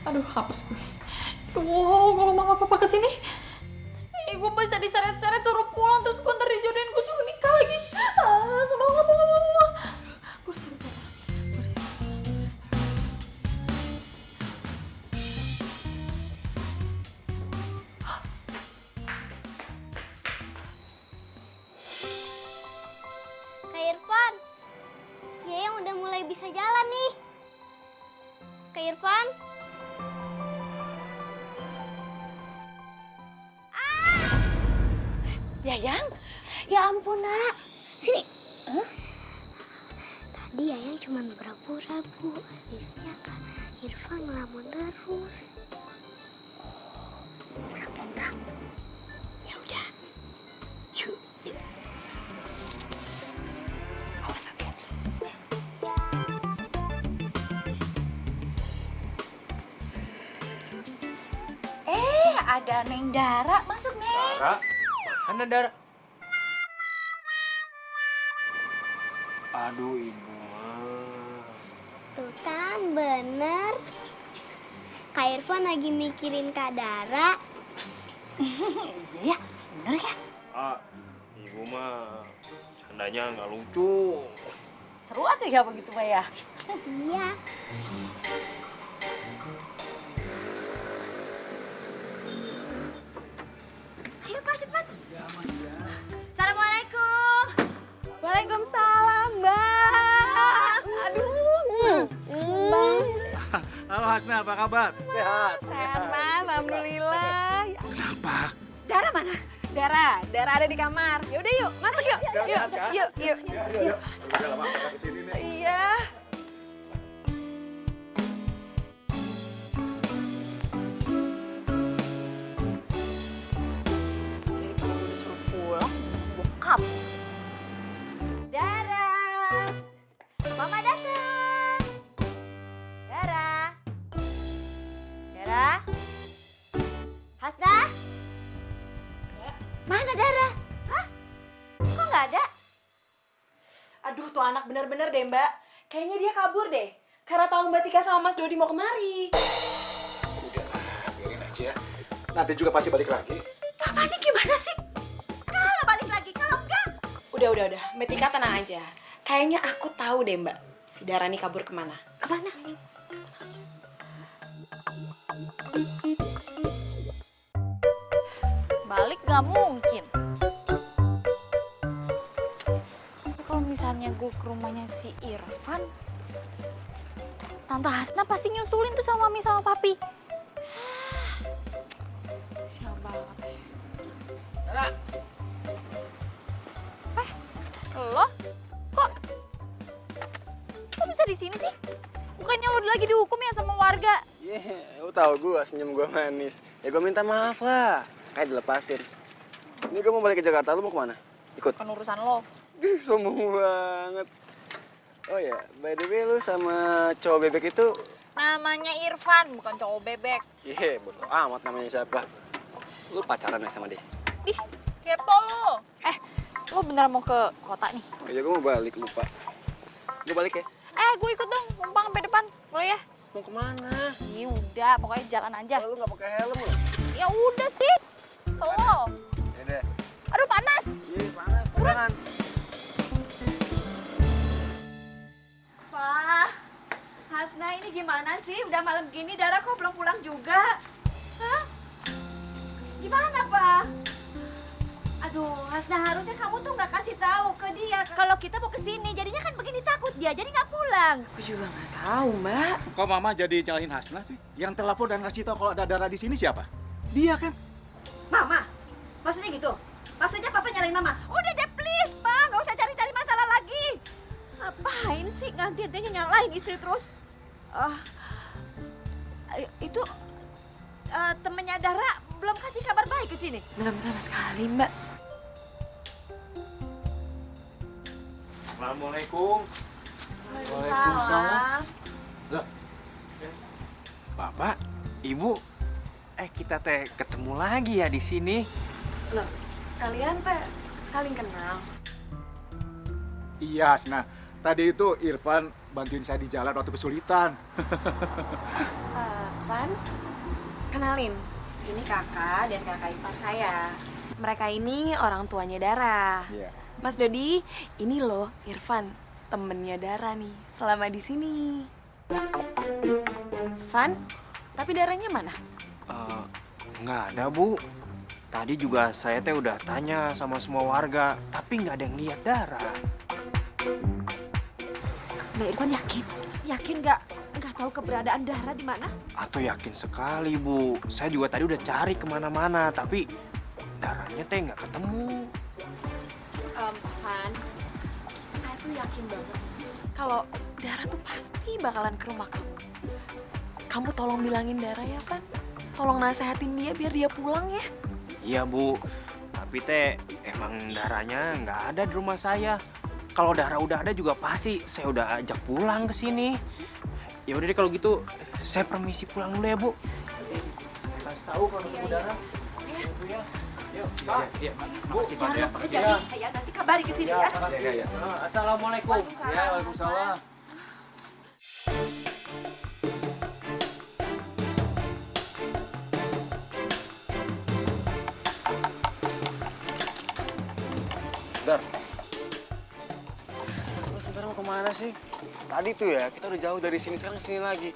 Aduh, hapus gue. Aduh, kalau mama papa kesini, gue bisa diseret-seret suruh pulang, terus gue ntar dijodohin, gue suruh nikah lagi. Ah, gak mau. Gue diseret-seret. Kak Irfan, Yayang udah mulai bisa jalan nih. Kak Irfan? Yayang, ya ampun nak. Sini. Tadi Yayang cuma pura-pura, Bu. Habisnya Kak Irfan ngelamun terus. Pura-pura. Ya udah. Yuk. Awas hati-hati. Ada Neng Dara, masuk Neng. Dara, mana Dara? Aduh ibu mah. Tuh kan bener. Kak Irfan lagi mikirin Kak Dara. Iya ya, bener ya. Ibu mah candanya nggak lucu. Seru aja ya begitu Mbak ya. Iya. Ayo Pak, cepat. Assalamualaikum. Waalaikumsalam, Mbak. Aduh. Halo Hasna, apa kabar? Sehat. Sehat, Mas. Alhamdulillah. Kenapa? Dara mana? Dara ada di kamar. Yaudah yuk, masuk yuk. Yuk. Udah lama kita kesini nih. Iya. Daripada gue disuruh pulang, bokap. Dara. Mama datang. Dara. Dara. Hasna? Mana Dara? Hah? Kok nggak ada? Aduh, tuh anak bener-bener deh, Mbak. Kayaknya dia kabur deh. Karena tahu Mbak Tika sama Mas Dodi mau kemari. Udahlah, biarin aja. Nanti juga pasti balik lagi. Papa ini gimana sih? Kalau balik lagi, kalau enggak? Udah. Mbak Tika tenang aja. Kayaknya aku tahu deh, Mbak. Si Dara nih kabur kemana. Kemana? Balik gak mungkin. Tapi kalau misalnya gue ke rumahnya si Irfan, Tante Hasna pasti nyusulin tuh sama Mami sama Papi. Sial banget. Dara. Lo? Kok bisa di sini sih? Bukannya lo lagi dihukum ya sama warga? Lu tahu gua senyum gua manis. Ya gua minta maaf lah. Kayak dilepasin. Ini gua mau balik ke Jakarta, lu mau kemana? Ikut. Bukan urusan lo. Sombong banget. Oh ya, by the way lu sama cowok bebek itu... Namanya Irfan, bukan cowok bebek. Iya, bodo amat namanya siapa. Lu pacaran ya sama dia? Ih, kepo lo. Lo beneran mau ke kota nih? Ya gua mau balik, lupa. Gua balik ya? Gue ikut dong, numpang sampai depan. Boleh ya? Mau kemana? Ih, udah, pokoknya jalan aja. Lu nggak pakai helm lu? Ya udah sih. Slow. Yaudah. Aduh, panas. Iya, panas. Buruan. Pak, Hasna ini gimana sih? Udah malam gini Dara kok belum pulang juga? Hah? Gimana, Pak? Aduh, Hasna harusnya kamu tuh nggak kasih tahu ke dia kalau kita mau kesini. Jadinya kan begini takut dia, jadi nggak pulang. Aku juga nggak tahu, Mbak. Kok Mama jadi nyalahin Hasna sih? Yang telepon dan ngasih tahu kalau ada Dara di sini siapa? Dia kan? Mama, maksudnya gitu? Maksudnya Papa nyalain Mama? Udah deh, please, Pak. Nggak usah cari-cari masalah lagi. Ngapain sih ganti-gantinya nyalain istri terus? Itu temennya Dara belum kasih kabar baik ke sini. Belum sama sekali, Mbak. Assalamualaikum. Waalaikumsalam. Loh. Bapak, Ibu, kita teh ketemu lagi ya di sini. Loh, kalian teh saling kenal? Iya, Hasna. Tadi itu Irfan bantuin saya di jalan waktu kesulitan. Van, kenalin. Ini kakak dan kakak ipar saya. Mereka ini orang tuanya Dara. Iya. Mas Dodi, ini loh Irfan, temennya Dara nih, selama di sini. Van, tapi Daranya mana? Nggak ada, Bu. Tadi juga saya teh udah tanya sama semua warga, tapi nggak ada yang lihat Dara. Mbak Irfan yakin? Yakin nggak tahu keberadaan Dara di mana? Atau yakin sekali, Bu. Saya juga tadi udah cari kemana-mana, tapi Daranya teh nggak ketemu. Van, saya tuh yakin banget kalau Dara tuh pasti bakalan ke rumah kamu. Kamu tolong bilangin Dara ya, Van. Tolong nasehatin dia biar dia pulang ya. Iya, Bu. Tapi teh emang Daranya nggak ada di rumah saya. Kalau Dara udah ada juga pasti saya udah ajak pulang ke sini. Ya udah deh kalau gitu, saya permisi pulang dulu ya, Bu. Kasih tahu kalau ketemu Dara. Ya. Yuk, Pak. Iya, makasih Pak ya. Ya, nanti kabari ke sini ya. Iya. Assalamualaikum. Ya, waalaikumsalam. Dar, lu sebentar mau kemana sih? Tadi tuh ya, kita udah jauh dari sini, sekarang kesini lagi.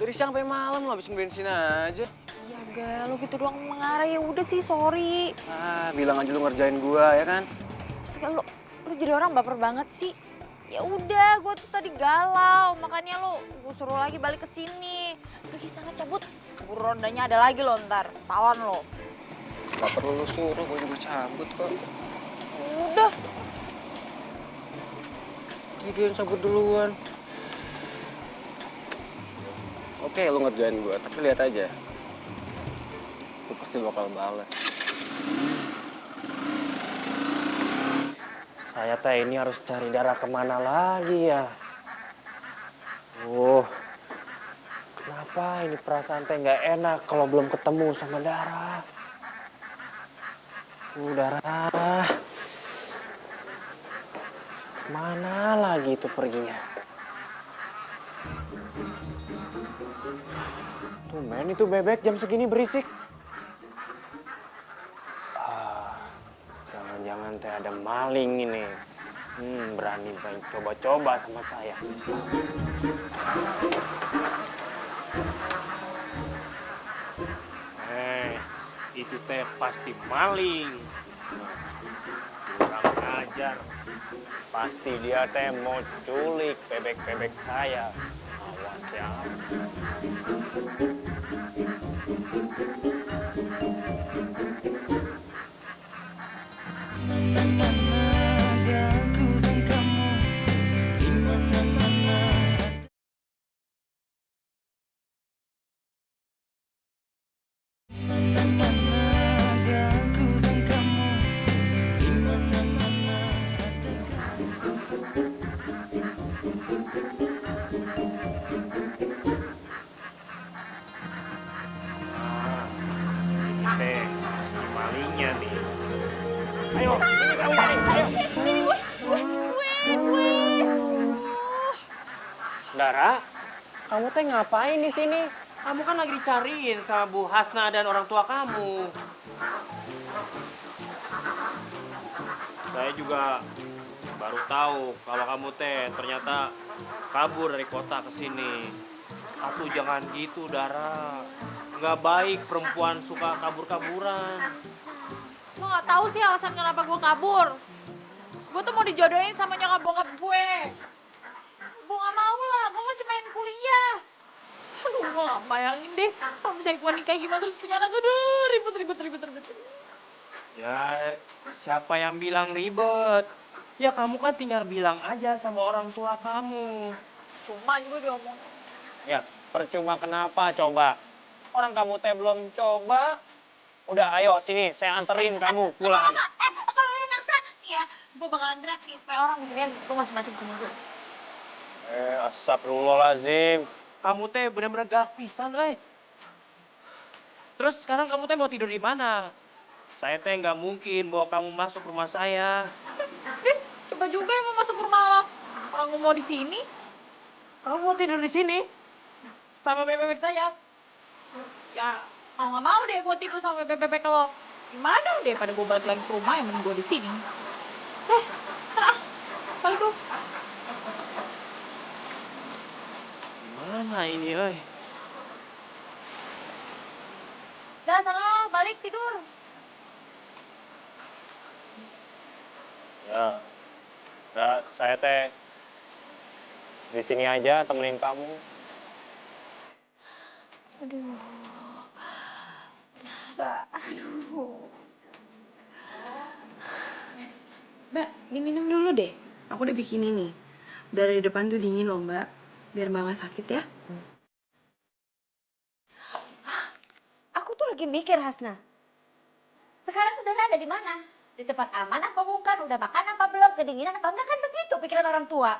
Dari siang sampai malam lo habisin bensin aja. Ya enggak, lo gitu doang mengarah, ya udah sih, sorry. Ah, bilang aja lu ngerjain gua, ya kan? Sekali lo jadi orang baper banget sih. Ya udah, gue tuh tadi galau, makanya gue suruh lagi balik ke sini. Pergi sana cabut, keburu rondanya ada lagi lo ntar, tawan lo. Gak perlu lu suruh, gua juga cabut kok. Udah. Dia yang cabut duluan. Oke, lu ngerjain gua, tapi lihat aja. Lu pasti bakal bales. Saya teh ini harus cari Dara kemana lagi ya? Kenapa ini perasaan teh nggak enak kalau belum ketemu sama Dara? Dara, mana lagi itu perginya? Tumben itu bebek jam segini berisik. Jangan-jangan teh ada maling ini. Berani main coba-coba sama saya. Itu teh pasti maling. Kurang ajar. Pasti dia teh mau culik bebek-bebek saya. Awas ya. Pasti malingnya nih. Ayo, Dara, kamu teh ngapain di sini? Kamu kan lagi dicariin sama Bu Hasna dan orang tua kamu. Saya juga baru tahu kalau kamu teh ternyata kabur dari kota ke sini. Atuh jangan gitu, Dara. Nggak baik perempuan suka kabur-kaburan. Lo gak tahu sih alasan kenapa gue kabur. Gue tuh mau dijodohin sama nyokap bokap gue. Gue gak mau lah, gue masih pengen kuliah. Aduh, gue gak bayangin deh kalau misalnya gue nikah gimana terus punya anak. Aduh, ribet. Ya, siapa yang bilang ribet? Ya kamu kan tinggal bilang aja sama orang tua kamu. Cuma juga diomongin. Ya, percuma kenapa coba? Orang kamu teh belum coba. Udah, ayo sini, saya anterin kamu pulang. Kalau lo maksa, ya gue bakalan teriak nih supaya orang mungkin lo macem-macem sama gue. Astagfirullahaladzim. Kamu teh bener-bener galak pisan, Terus sekarang kamu teh mau tidur di mana? Saya teh nggak mungkin bawa kamu masuk rumah saya. Coba juga yang mau masuk ke rumah lo. Orang gue mau di sini. Kamu mau tidur di sini? Sama bebek saya? Ya, mau gak mau deh gue tidur sama bebek lo. Gimana daripada gue balik lagi ke rumah yang mending gue di sini. Balik dong. Gimana ini, oi? Udah sana balik tidur. Ya, saya teh di sini aja temenin kamu. Mbak, diminum dulu deh. Aku udah bikin ini. Dari depan tuh dingin loh, Mbak. Biar Mbak nggak sakit ya. Aku tuh lagi mikir, Hasna. Sekarang udah ada di mana? Di tempat aman apa bukan? Udah makan apa belum? Kedinginan apa enggak? Kan begitu pikiran orang tua.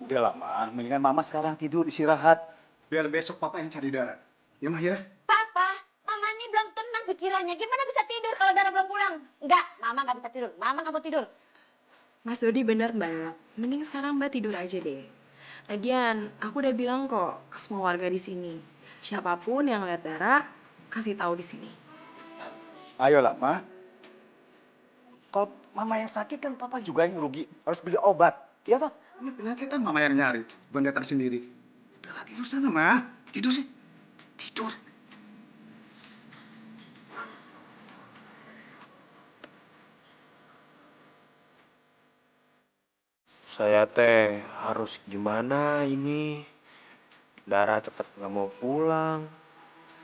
Udah lah, Ma. Mendingan Mama sekarang tidur, istirahat. Biar besok Papa yang cari Dara. Ya, Ma, ya? Papa, Mama ini belum tenang pikirannya. Gimana bisa tidur kalau Dara belum pulang? Enggak, Mama nggak bisa tidur. Mama nggak mau tidur. Mas Dodi bener, Mbak. Mending sekarang Mbak tidur aja deh. Lagian, aku udah bilang kok ke semua warga di sini. Siapapun yang lihat Dara, kasih tahu di sini. Ayolah, Ma. Kalau Mama yang sakit kan Papa juga yang rugi. Harus beli obat. Iya toh? Ini penyakit kan Mama yang nyari. Bukan Dara sendiri. Udah tidur sana, Ma. Tidur sih. Tidur. Saya teh harus gimana ini? Dara tetap nggak mau pulang.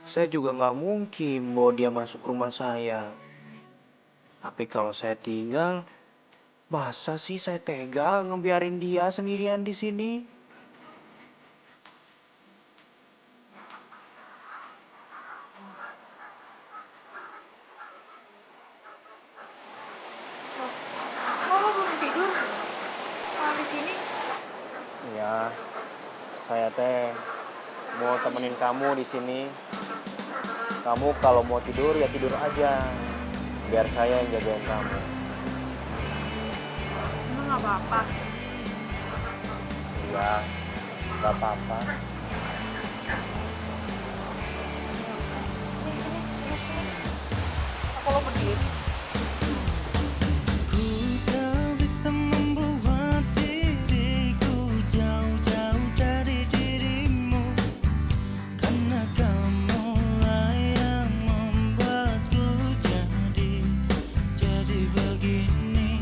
Saya juga nggak mungkin bawa dia masuk rumah saya. Tapi kalau saya tinggal, masa sih saya tega ngebiarin dia sendirian di sini? Kok lo belum tidur? Malah di sini. Ya, saya teh mau temenin kamu di sini. Kamu kalau mau tidur ya tidur aja. Biar saya yang jagain kamu. Emang nggak apa-apa. Ya, nggak apa-apa. Masa lo berdiri? Ku tak bisa membuat diriku jauh-jauh dari dirimu, karena kamulah yang membuatku jadi begini.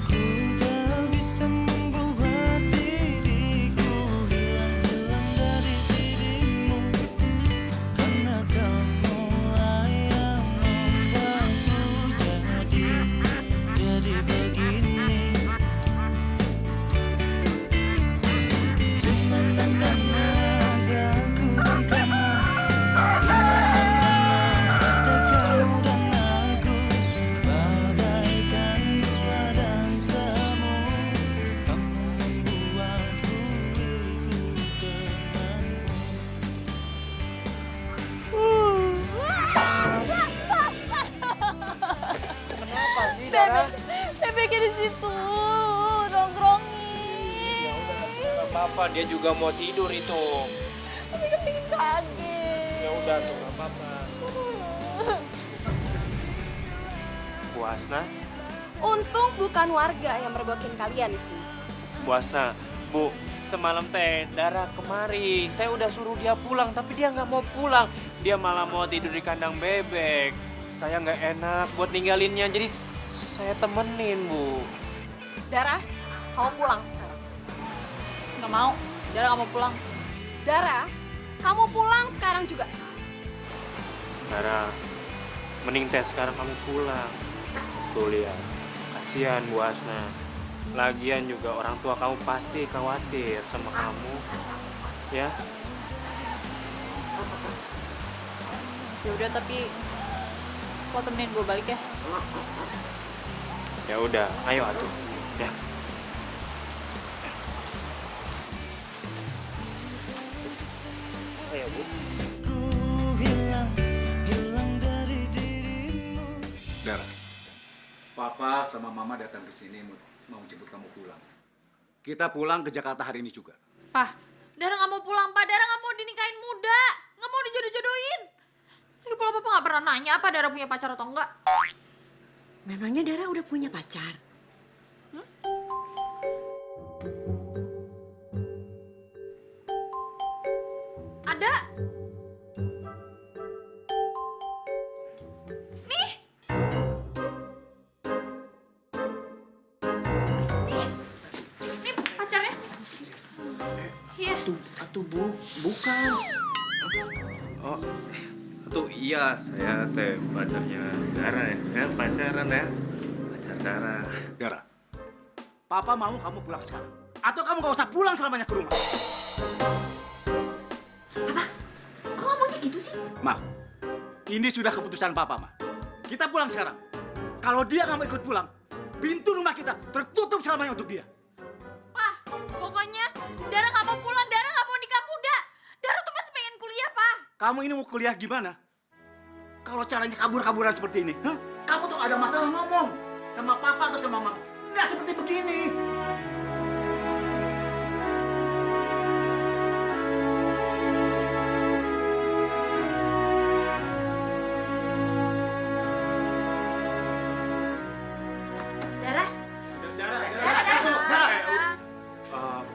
Ku tak bisa membuat diriku hilang dari dirimu, karena kamulah yang membuatku jadi begini. Di mana-mana ada aku dan kamu, di mana-mana ada kamu dan aku, bagaikan gula dan semu. Kamu membuatku ikut denganmu. Kenapa sih, Dara? Bebeknya di situ, nongkrongin. Gak apa-apa, dia juga mau tidur itu. Tapi kan bikin kaget. Ya udah tuh, gak apa-apa. Bu Hasna, Untung bukan warga yang mergokin kalian di sini. Bu Hasna, Bu, semalam teh Dara kemari. Saya udah suruh dia pulang, tapi dia nggak mau pulang. Dia malah mau tidur di kandang bebek. Saya nggak enak buat ninggalinnya, jadi saya temenin, Bu. Dara, kamu pulang sekarang. Nggak mau. Dara nggak mau pulang. Dara, kamu pulang sekarang juga. Dara, mending teh sekarang kamu pulang. Tuh lihat, kasihan Bu Hasna. Lagian juga orang tua kamu pasti khawatir sama kamu, ya. Ya udah, tapi lo temenin gue balik ya. Ya udah, ayo atuh, ya. Ayo, Bu. Ku hilang dari dirimu. Dara, Papa sama Mama datang ke sini mau jemput kamu pulang. Kita pulang ke Jakarta hari ini juga. Pah, Dara nggak mau pulang, Pak. Dara nggak mau dinikahin muda. Nggak mau dijodoh-jodohin. Lagi pula Papa nggak pernah nanya apa Dara punya pacar atau enggak. Memangnya Dara udah punya pacar? Ada. Nih. Nih pacarnya. Iya. Atuh bukan. Oh, tuh iya saya teh pacarnya Dara ya, pacaran ya, pacar Dara. Dara, Papa mau kamu pulang sekarang. Atau kamu gak usah pulang selamanya ke rumah. Kok ngomongnya gitu sih? Ma, ini sudah keputusan Papa, Ma. Kita pulang sekarang. Kalau dia nggak mau ikut pulang, pintu rumah kita tertutup selamanya untuk dia. Pak, pokoknya Dara nggak mau pulang, Dara nggak mau nikah muda. Dara tuh masih pengen kuliah, Pak. Kamu ini mau kuliah gimana? Kalau caranya kabur-kaburan seperti ini, hah? Kamu tuh ada masalah ngomong sama Papa atau sama Mama. Nggak seperti begini. Dara?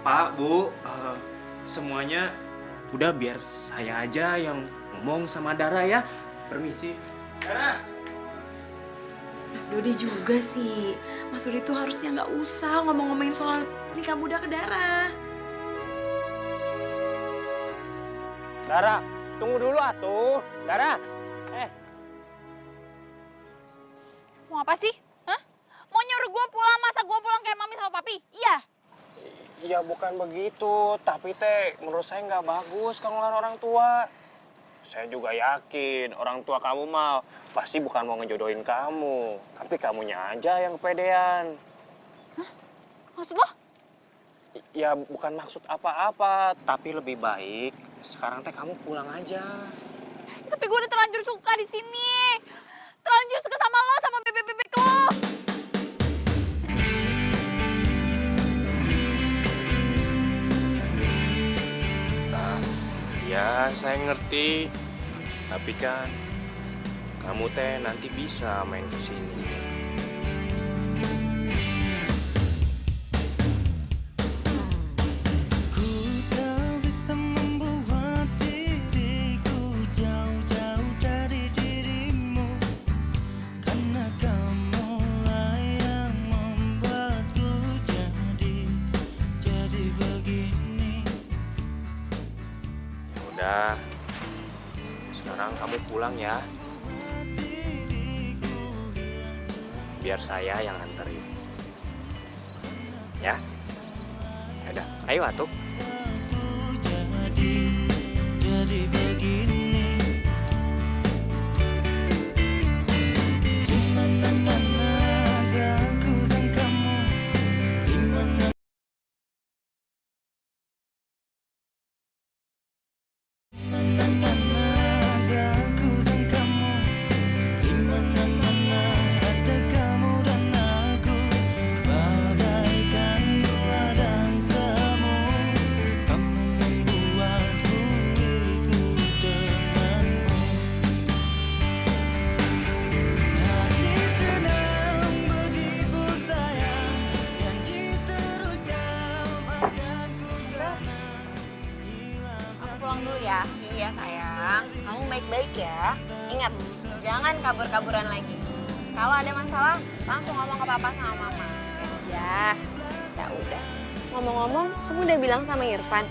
Pak, Bu, semuanya udah biar saya aja yang ngomong sama Dara ya. Permisi. Dara. Mas Dodi juga sih. Mas Dodi tuh harusnya nggak usah ngomong-ngomongin soal nikah muda ke Dara. Dara, tunggu dulu atuh. Dara. Mau apa sih? Hah? Mau nyuruh gue pulang, masa gue pulang kayak mami sama papi? Iya. Ya bukan begitu, tapi teh menurut saya nggak bagus kalau ngelawan orang tua. Saya juga yakin orang tua kamu mah pasti bukan mau ngejodohin kamu, tapi kamunya aja yang kepedean. Maksud lo? Ya bukan maksud apa-apa, tapi lebih baik sekarang teh kamu pulang aja. Tapi gue udah terlanjur suka di sini. Terlanjur suka sama lo, sama bebek-bebek lo. Ya, saya ngerti. Tapi kan kamu teh nanti bisa main ke sini. Ku tak bisa membuat diriku jauh-jauh dari dirimu, karena kamulah yang membuatku jadi begini. Udah, sekarang kamu pulang ya. Biar saya yang anterin. Ya? Udah, ayo atuh. Jadi begini. Di mana-mana ada aku dan kamu. Di mana mana-mana ada aku dan kamu. Di mana-mana ada kamu dan aku. Bagaikan gula dan semu, kamu membuatku ikut denganmu. Hati sedang berhibur sayang, janji terucap akan ku kenang. Aku pulang dulu ya. Iya sayang. Kamu baik-baik ya. Ingat, jangan kabur-kaburan lagi. Kalau ada masalah, langsung ngomong ke papa sama mama. Ya, ya udah. Ngomong-ngomong, kamu udah bilang sama Irfan?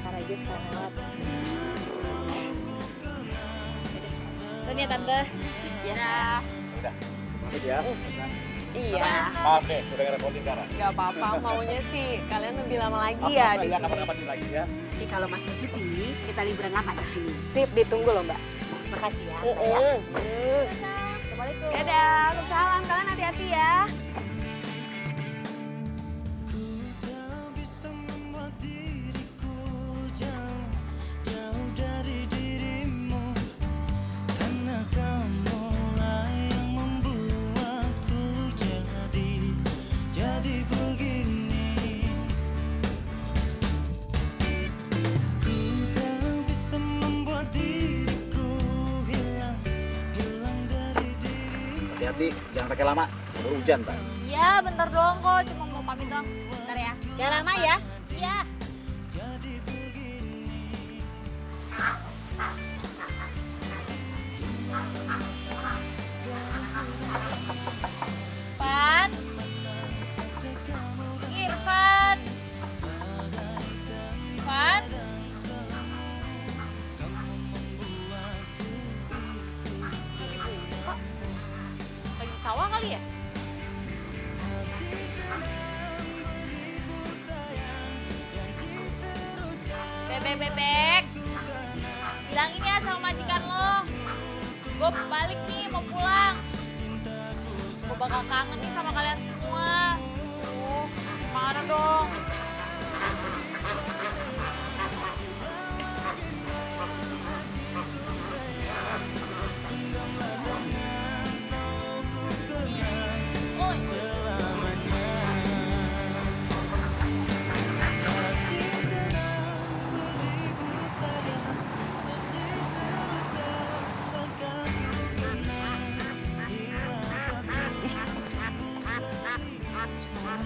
Ntar aja sekarang lewat. Tuh ya Tante. Ya. Pamit ya. Iya. Maaf deh, udah ngerepotin Dara. Gak apa-apa, maunya sih kalian lebih lama lagi ya di Ya, sini. kapan-kapan sih lagi ya. Jadi kalau Mas mau cuti, kita liburan lama di sini. Sip, ditunggu loh Mbak. Makasih ya. Assalamualaikum. Dadah, waalaikumsalam. Kalian hati-hati ya. Ku tak bisa membuat diriku jauh dari dirimu, karena kamulah yang membuatku jadi begini. Hati-hati, jangan pakai lama. Baru hujan, Pak. Iya, bentar doang kok. Cuma mau pamit doang. Bentar ya. Jangan lama ya. Iya. Irfan. Irfan. Irfan. Kok lagi sawah kali ya? Bebek, bebek. Bilangin ya sama majikan lo. Gue balik nih, mau pulang. Gue bakal kangen nih sama kalian semua. Mana dong?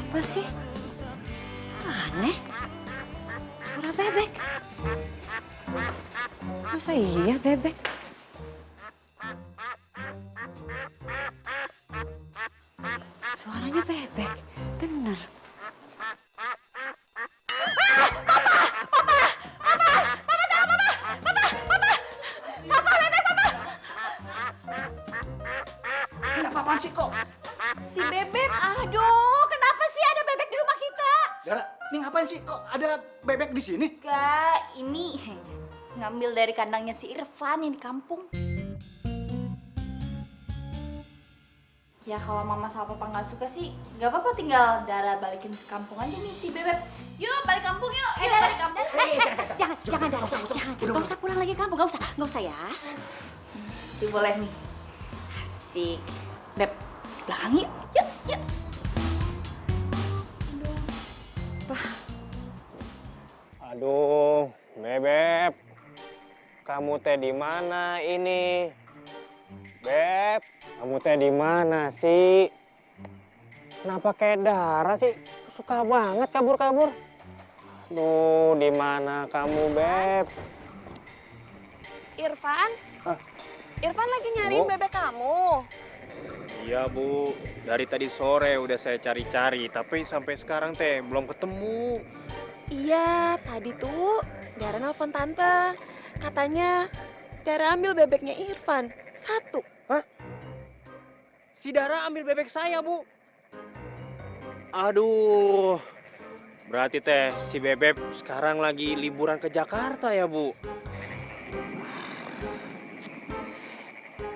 Apa sih? Aneh. Suara bebek. Masa iya bebek? Suaranya bebek. Bener. Ini apa-apaan sih kok? Si bebek. Aduh, kenapa sih ada bebek di rumah kita? Dara, ini ngapain sih kok ada bebek di sini? Kak, ini ngambil dari kandangnya si Irfan yang di kampung. Ya kalau mama sama papa nggak suka sih, nggak apa-apa, tinggal Dara balikin ke kampung aja nih si bebek. Yuk balik kampung yuk, ayo balik kampung. Jangan Dara, jangan. Gak usah pulang lagi kamu, gak usah ya. Ini boleh nih. Asik. Beb, belakang yuk, yuk, yuk. Aduh, Bebek. Kamu teh di mana ini? Beb, kamu teh di mana sih? Kenapa kayak Dara sih? Suka banget kabur-kabur. Duh, di mana kamu, Beb? Irfan? Irfan lagi nyariin Bu? bebek kamu. Iya, Bu. Dari tadi sore udah saya cari-cari, tapi sampai sekarang teh belum ketemu. Iya, tadi tuh Dara nelfon tante. Katanya Dara ambil bebeknya Irfan. 1. Hah? Si Dara ambil bebek saya, Bu. Aduh. Berarti teh si Bebek sekarang lagi liburan ke Jakarta ya, Bu?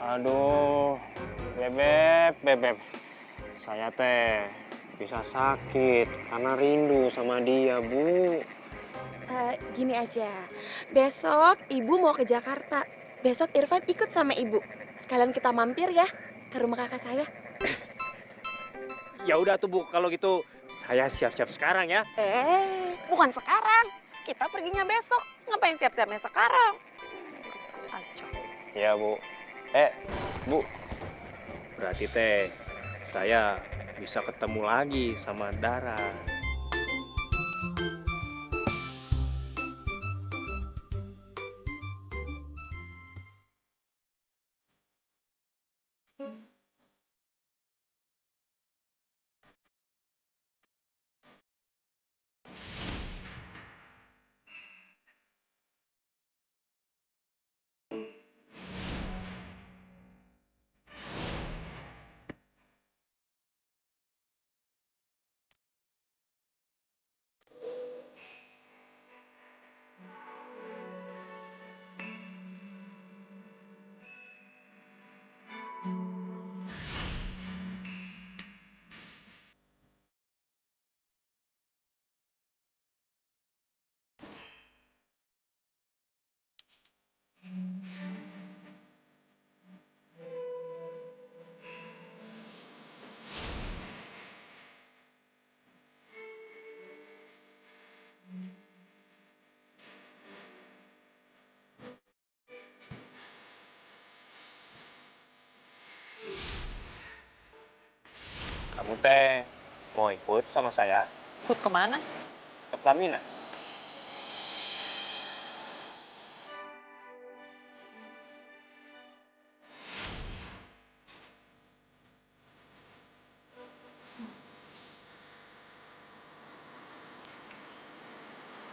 Aduh, Bebek. Saya teh bisa sakit karena rindu sama dia, Bu. Gini aja, besok ibu mau ke Jakarta. Besok Irfan ikut sama ibu. Sekalian kita mampir ya ke rumah kakak saya. Ya udah tuh, Bu, kalau gitu saya siap-siap sekarang ya. Bukan sekarang. Kita perginya besok. Ngapain siap-siapnya sekarang? Aco. Ya, Bu. Bu. Berarti teh saya bisa ketemu lagi sama Dara. Kamu teh mau ikut sama saya Ikut kemana? ke Pelaminan?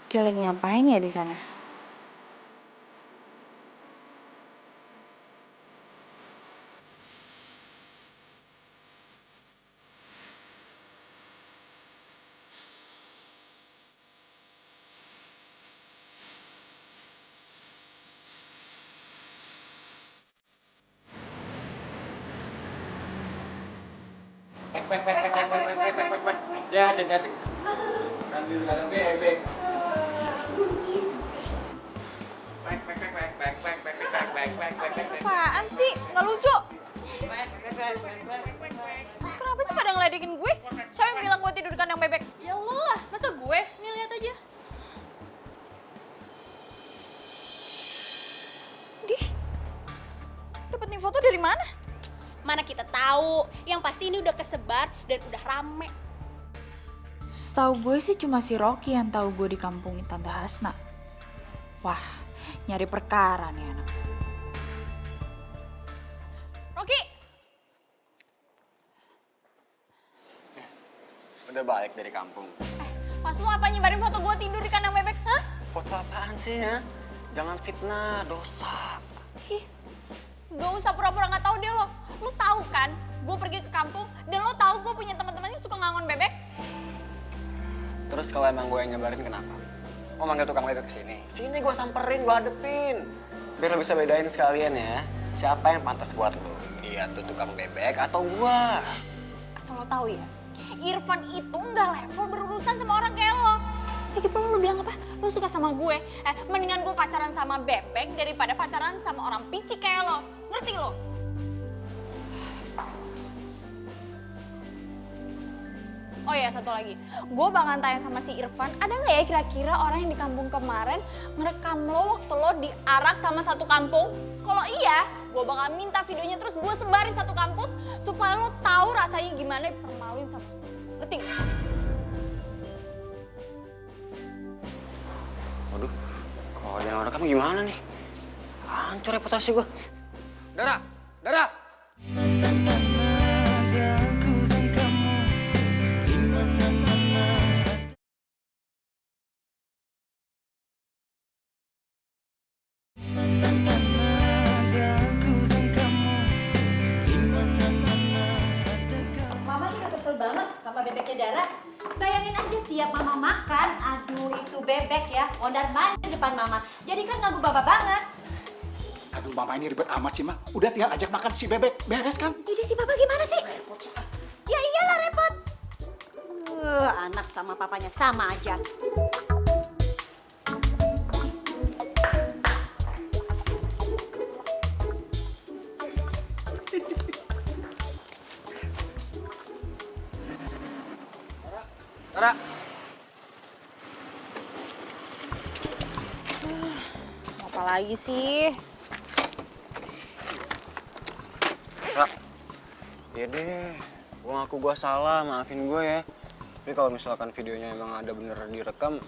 Dia lagi ngapain ya di sana? Ya, hati-hati. Sambil ada bebek. Apaan sih? Nggak lucu. Kenapa sih pada ngeledekin gue? Siapa yang bilang gue tidur di kandang bebek? Ya lo lah, masa gue? Nih lihat aja. Dih, dapet nih foto dari mana? Mana kita tahu, yang pasti ini udah kesebar dan udah rame. Setahu gue sih cuma si Rocky yang tahu gue di kampungin Tante Hasna. Wah, nyari perkara nih anak. Rocky! Udah balik dari kampung. Pas lu apa nyebarin foto gue tidur di kandang bebek? Hah? Foto apaan sih ya? Jangan fitnah, dosa. Ih, gak usah pura-pura gak tahu deh lo. Lo tahu kan, gue pergi ke kampung dan lo tahu gue punya teman-teman yang suka ngangon bebek. Terus kalau emang gue yang nyebarin kenapa? Mau manggil tukang bebek ke sini? Sini gue samperin, gue hadepin. Biar lo bisa bedain sekalian ya. Siapa yang pantas buat lo? Dia tuh tukang bebek atau gue? Asal lo tahu ya, Irfan itu nggak level berurusan sama orang kayak lo. Lagi pula lo bilang apa? Lo suka sama gue? Mendingan gue pacaran sama bebek daripada pacaran sama orang picik kayak lo. Ngerti lo? Oh iya, satu lagi. Gue bakal tanya sama si Irfan, ada nggak ya kira-kira orang yang di kampung kemarin ngerekam lo waktu lo diarak sama satu kampung? Kalau iya, gue bakal minta videonya terus gue sebarin satu kampus supaya lo tahu rasanya gimana dipermaluin sama semua. Ngerti nggak? Waduh, kalau ada yang rekam gimana nih? Hancur reputasi gue. Dara! Dara! Mama udah kesel banget sama bebeknya Dara. Bayangin aja tiap mama makan, aduh itu bebek ya, mondar-mandir depan mama. Jadi kan ganggu baba banget. Aduh, mama ini ribet amat sih, Ma. Udah tinggal ajak makan si bebek. Beres kan? Jadi si papa gimana sih? Ya iyalah repot. Anak sama papanya sama aja. Dara! Apa lagi sih? Dara! Ya deh, gue ngaku gue salah, maafin gue ya. Tapi kalau misalkan videonya emang ada bener direkam,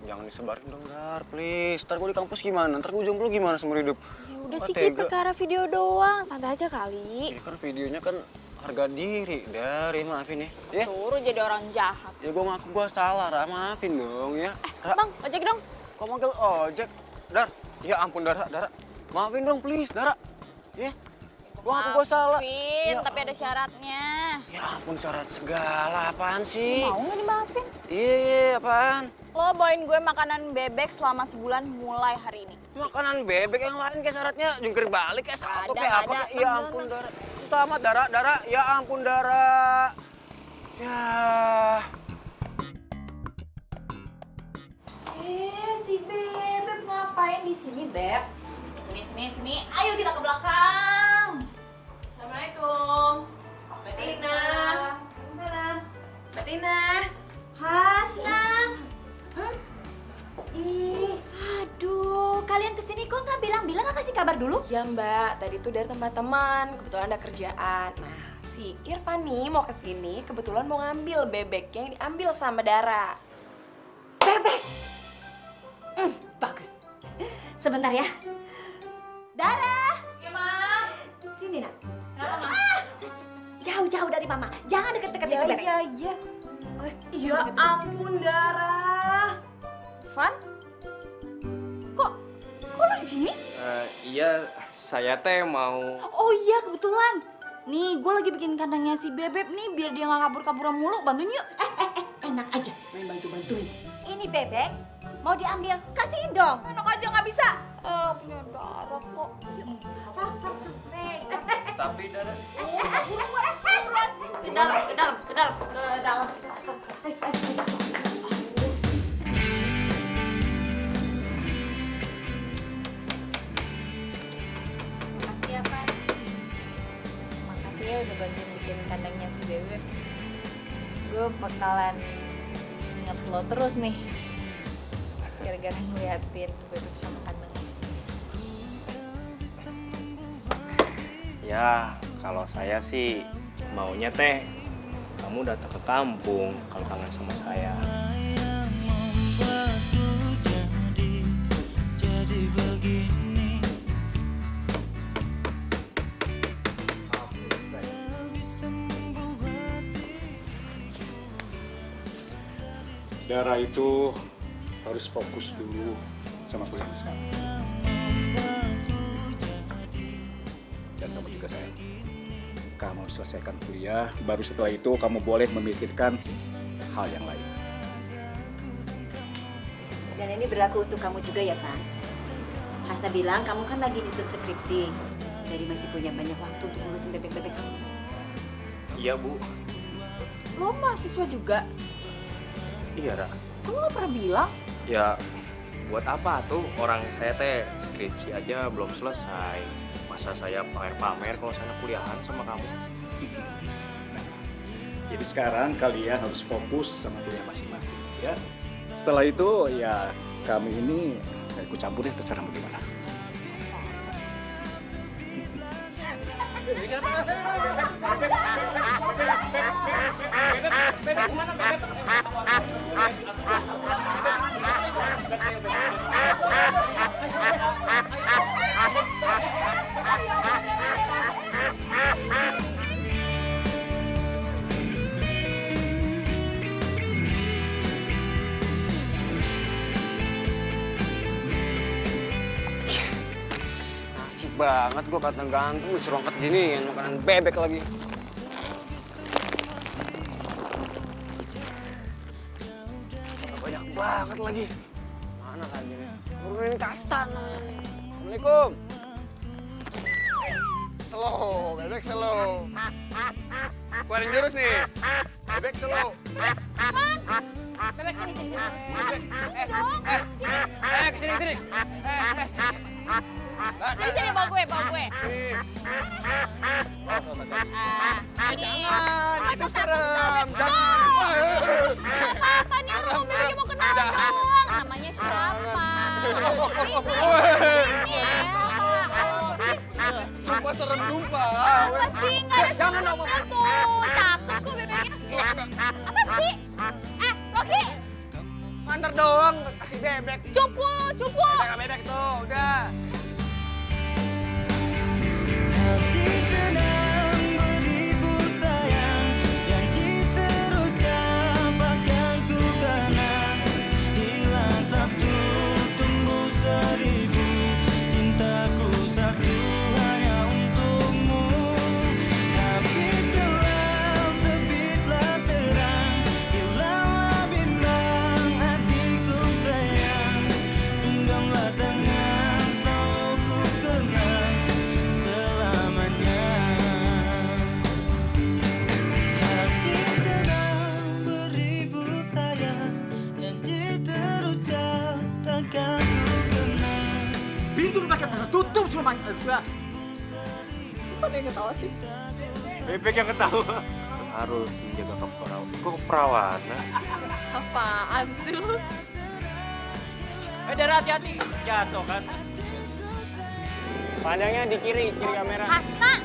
jangan disebarin dong, Dar, please. Ntar gue di kampus gimana? Ntar gue jomblo gimana seumur hidup? Ya udah sih, Ki, perkara video doang. Santai aja kali. Ya kan videonya kan harga diri, Dari maafin ya. Ya, Suruh jadi orang jahat. ya gue ngaku gue salah, Ra. Maafin dong ya. Ra, Bang, ojek dong. kok manggil ojek? Dar, ya ampun Dara, Dara. Maafin dong, please, Dara. Ya, gue ngaku gue salah. Maafin, Ya tapi ada syaratnya. Ya ampun, syarat segala, apaan sih? Mau nggak dimaafin? Iya, apaan? Lo bawain gue makanan bebek selama sebulan mulai hari ini. Makanan bebek yang lain kayak syaratnya jungkir balik kayak salto Ada, kayak apa ada. kayak ya ampun Dara. Utama Dara, Dara, ya ampun Dara. Ya. Si bebek ngapain di sini, Beb? Sini. Ayo kita ke belakang. Assalamualaikum. Mbak Tina. Waalaikumsalam. Mbak Tina. Hasna. Ih, aduh, kalian kesini kok nggak bilang-bilang nggak kasih kabar dulu? Ya Mbak, tadi tuh dari teman-teman, kebetulan ada kerjaan. Nah, si Irfan nih mau kesini, kebetulan mau ngambil bebek yang diambil sama Dara. Bebek. Bagus. Sebentar ya. Dara. Iya, Ma. Sini nak. Kenapa, Ma? Jauh-jauh dari mama. Jangan deket-deket itu bebek. Iya. Ya ampun Dara. Van? Kok lo di sini? Iya, saya teh mau... Oh iya, kebetulan. Nih, gue lagi bikin kandangnya si Bebek nih, biar dia nggak kabur-kaburan mulu. Bantuin yuk. Enak aja main bantu-bantuin. Ini bebek mau diambil, kasihin dong. Enak aja nggak bisa. Punya darah kok. Tapi Dara... Ke dalam. Makasih ya, Pak. Makasih ya udah bantuin bikin kandangnya si Bebek. Gue bakalan inget lo terus nih. Gara-gara ngeliatin Bebek sama kandangnya. Ya, kalau saya sih maunya teh kamu datang ke kampung kalau kangen sama saya. Jadi begini. Dara itu harus fokus dulu sama kuliahnya sekarang. Dan kamu juga sayang. Kamu selesaikan kuliah, baru setelah itu kamu boleh memikirkan hal yang lain. Dan ini berlaku untuk kamu juga ya, Pak. Hasna bilang kamu kan lagi nyusun skripsi. Jadi masih punya banyak waktu untuk ngurusin bebek-bebek kamu. Iya, Bu. Lo mahasiswa juga? Iya, Ra. Kamu nggak pernah bilang? Ya, buat apa tuh orang saya teh skripsi aja belum selesai. Masa saya pamer-pamer kalau saya kuliahan sama kamu? Jadi sekarang kalian harus fokus sama kuliah masing-masing, ya. Setelah itu, ya kami ini nggak ikut campur deh, terserah bagaimana. Asik banget gue batang gantung disuruh angkat gini, yang makanan bebek lagi. Banyak banget lagi. Mana lagi nih? Turunin kastan namanya nih. Assalamualaikum. Slow, bebek slow. Keluarin jurus nih. Bebek slow. Bebek sini. Bebek. Kesini. Sini bawa gue. Jangan, itu serem. Jangan. Apa nih orang mobilnya mau kenal doang? Namanya siapa? Sumpah serem sumpah. Apa sih? Nggak ada Jangan serem dong. tuh. Cakep kok bebeknya. Apa sih? Rocky. Nganter doang, kasih bebek. Cupu. Jangan bebek tuh, udah. Hati sedang beribu sayang, janji terucap akan ku kenang. Hilang satu, tumbuh seribu, cintaku satu hanya untukmu. Habis gelap, terbitlah terang, hilanglah bimbang hatiku sayang. Genggamlah tangan, selalu ku kenang selamanya. Hati sedang beribu sayang, janji terucap takkan ku kenang. Pintu pakai tertutup semuanya. Bebek yang ketawa. Harus menjaga keperawanan. Apaan sih lu? Dara, hati-hati. Jatuh kan? Pandangnya di kiri kamera. Hasna,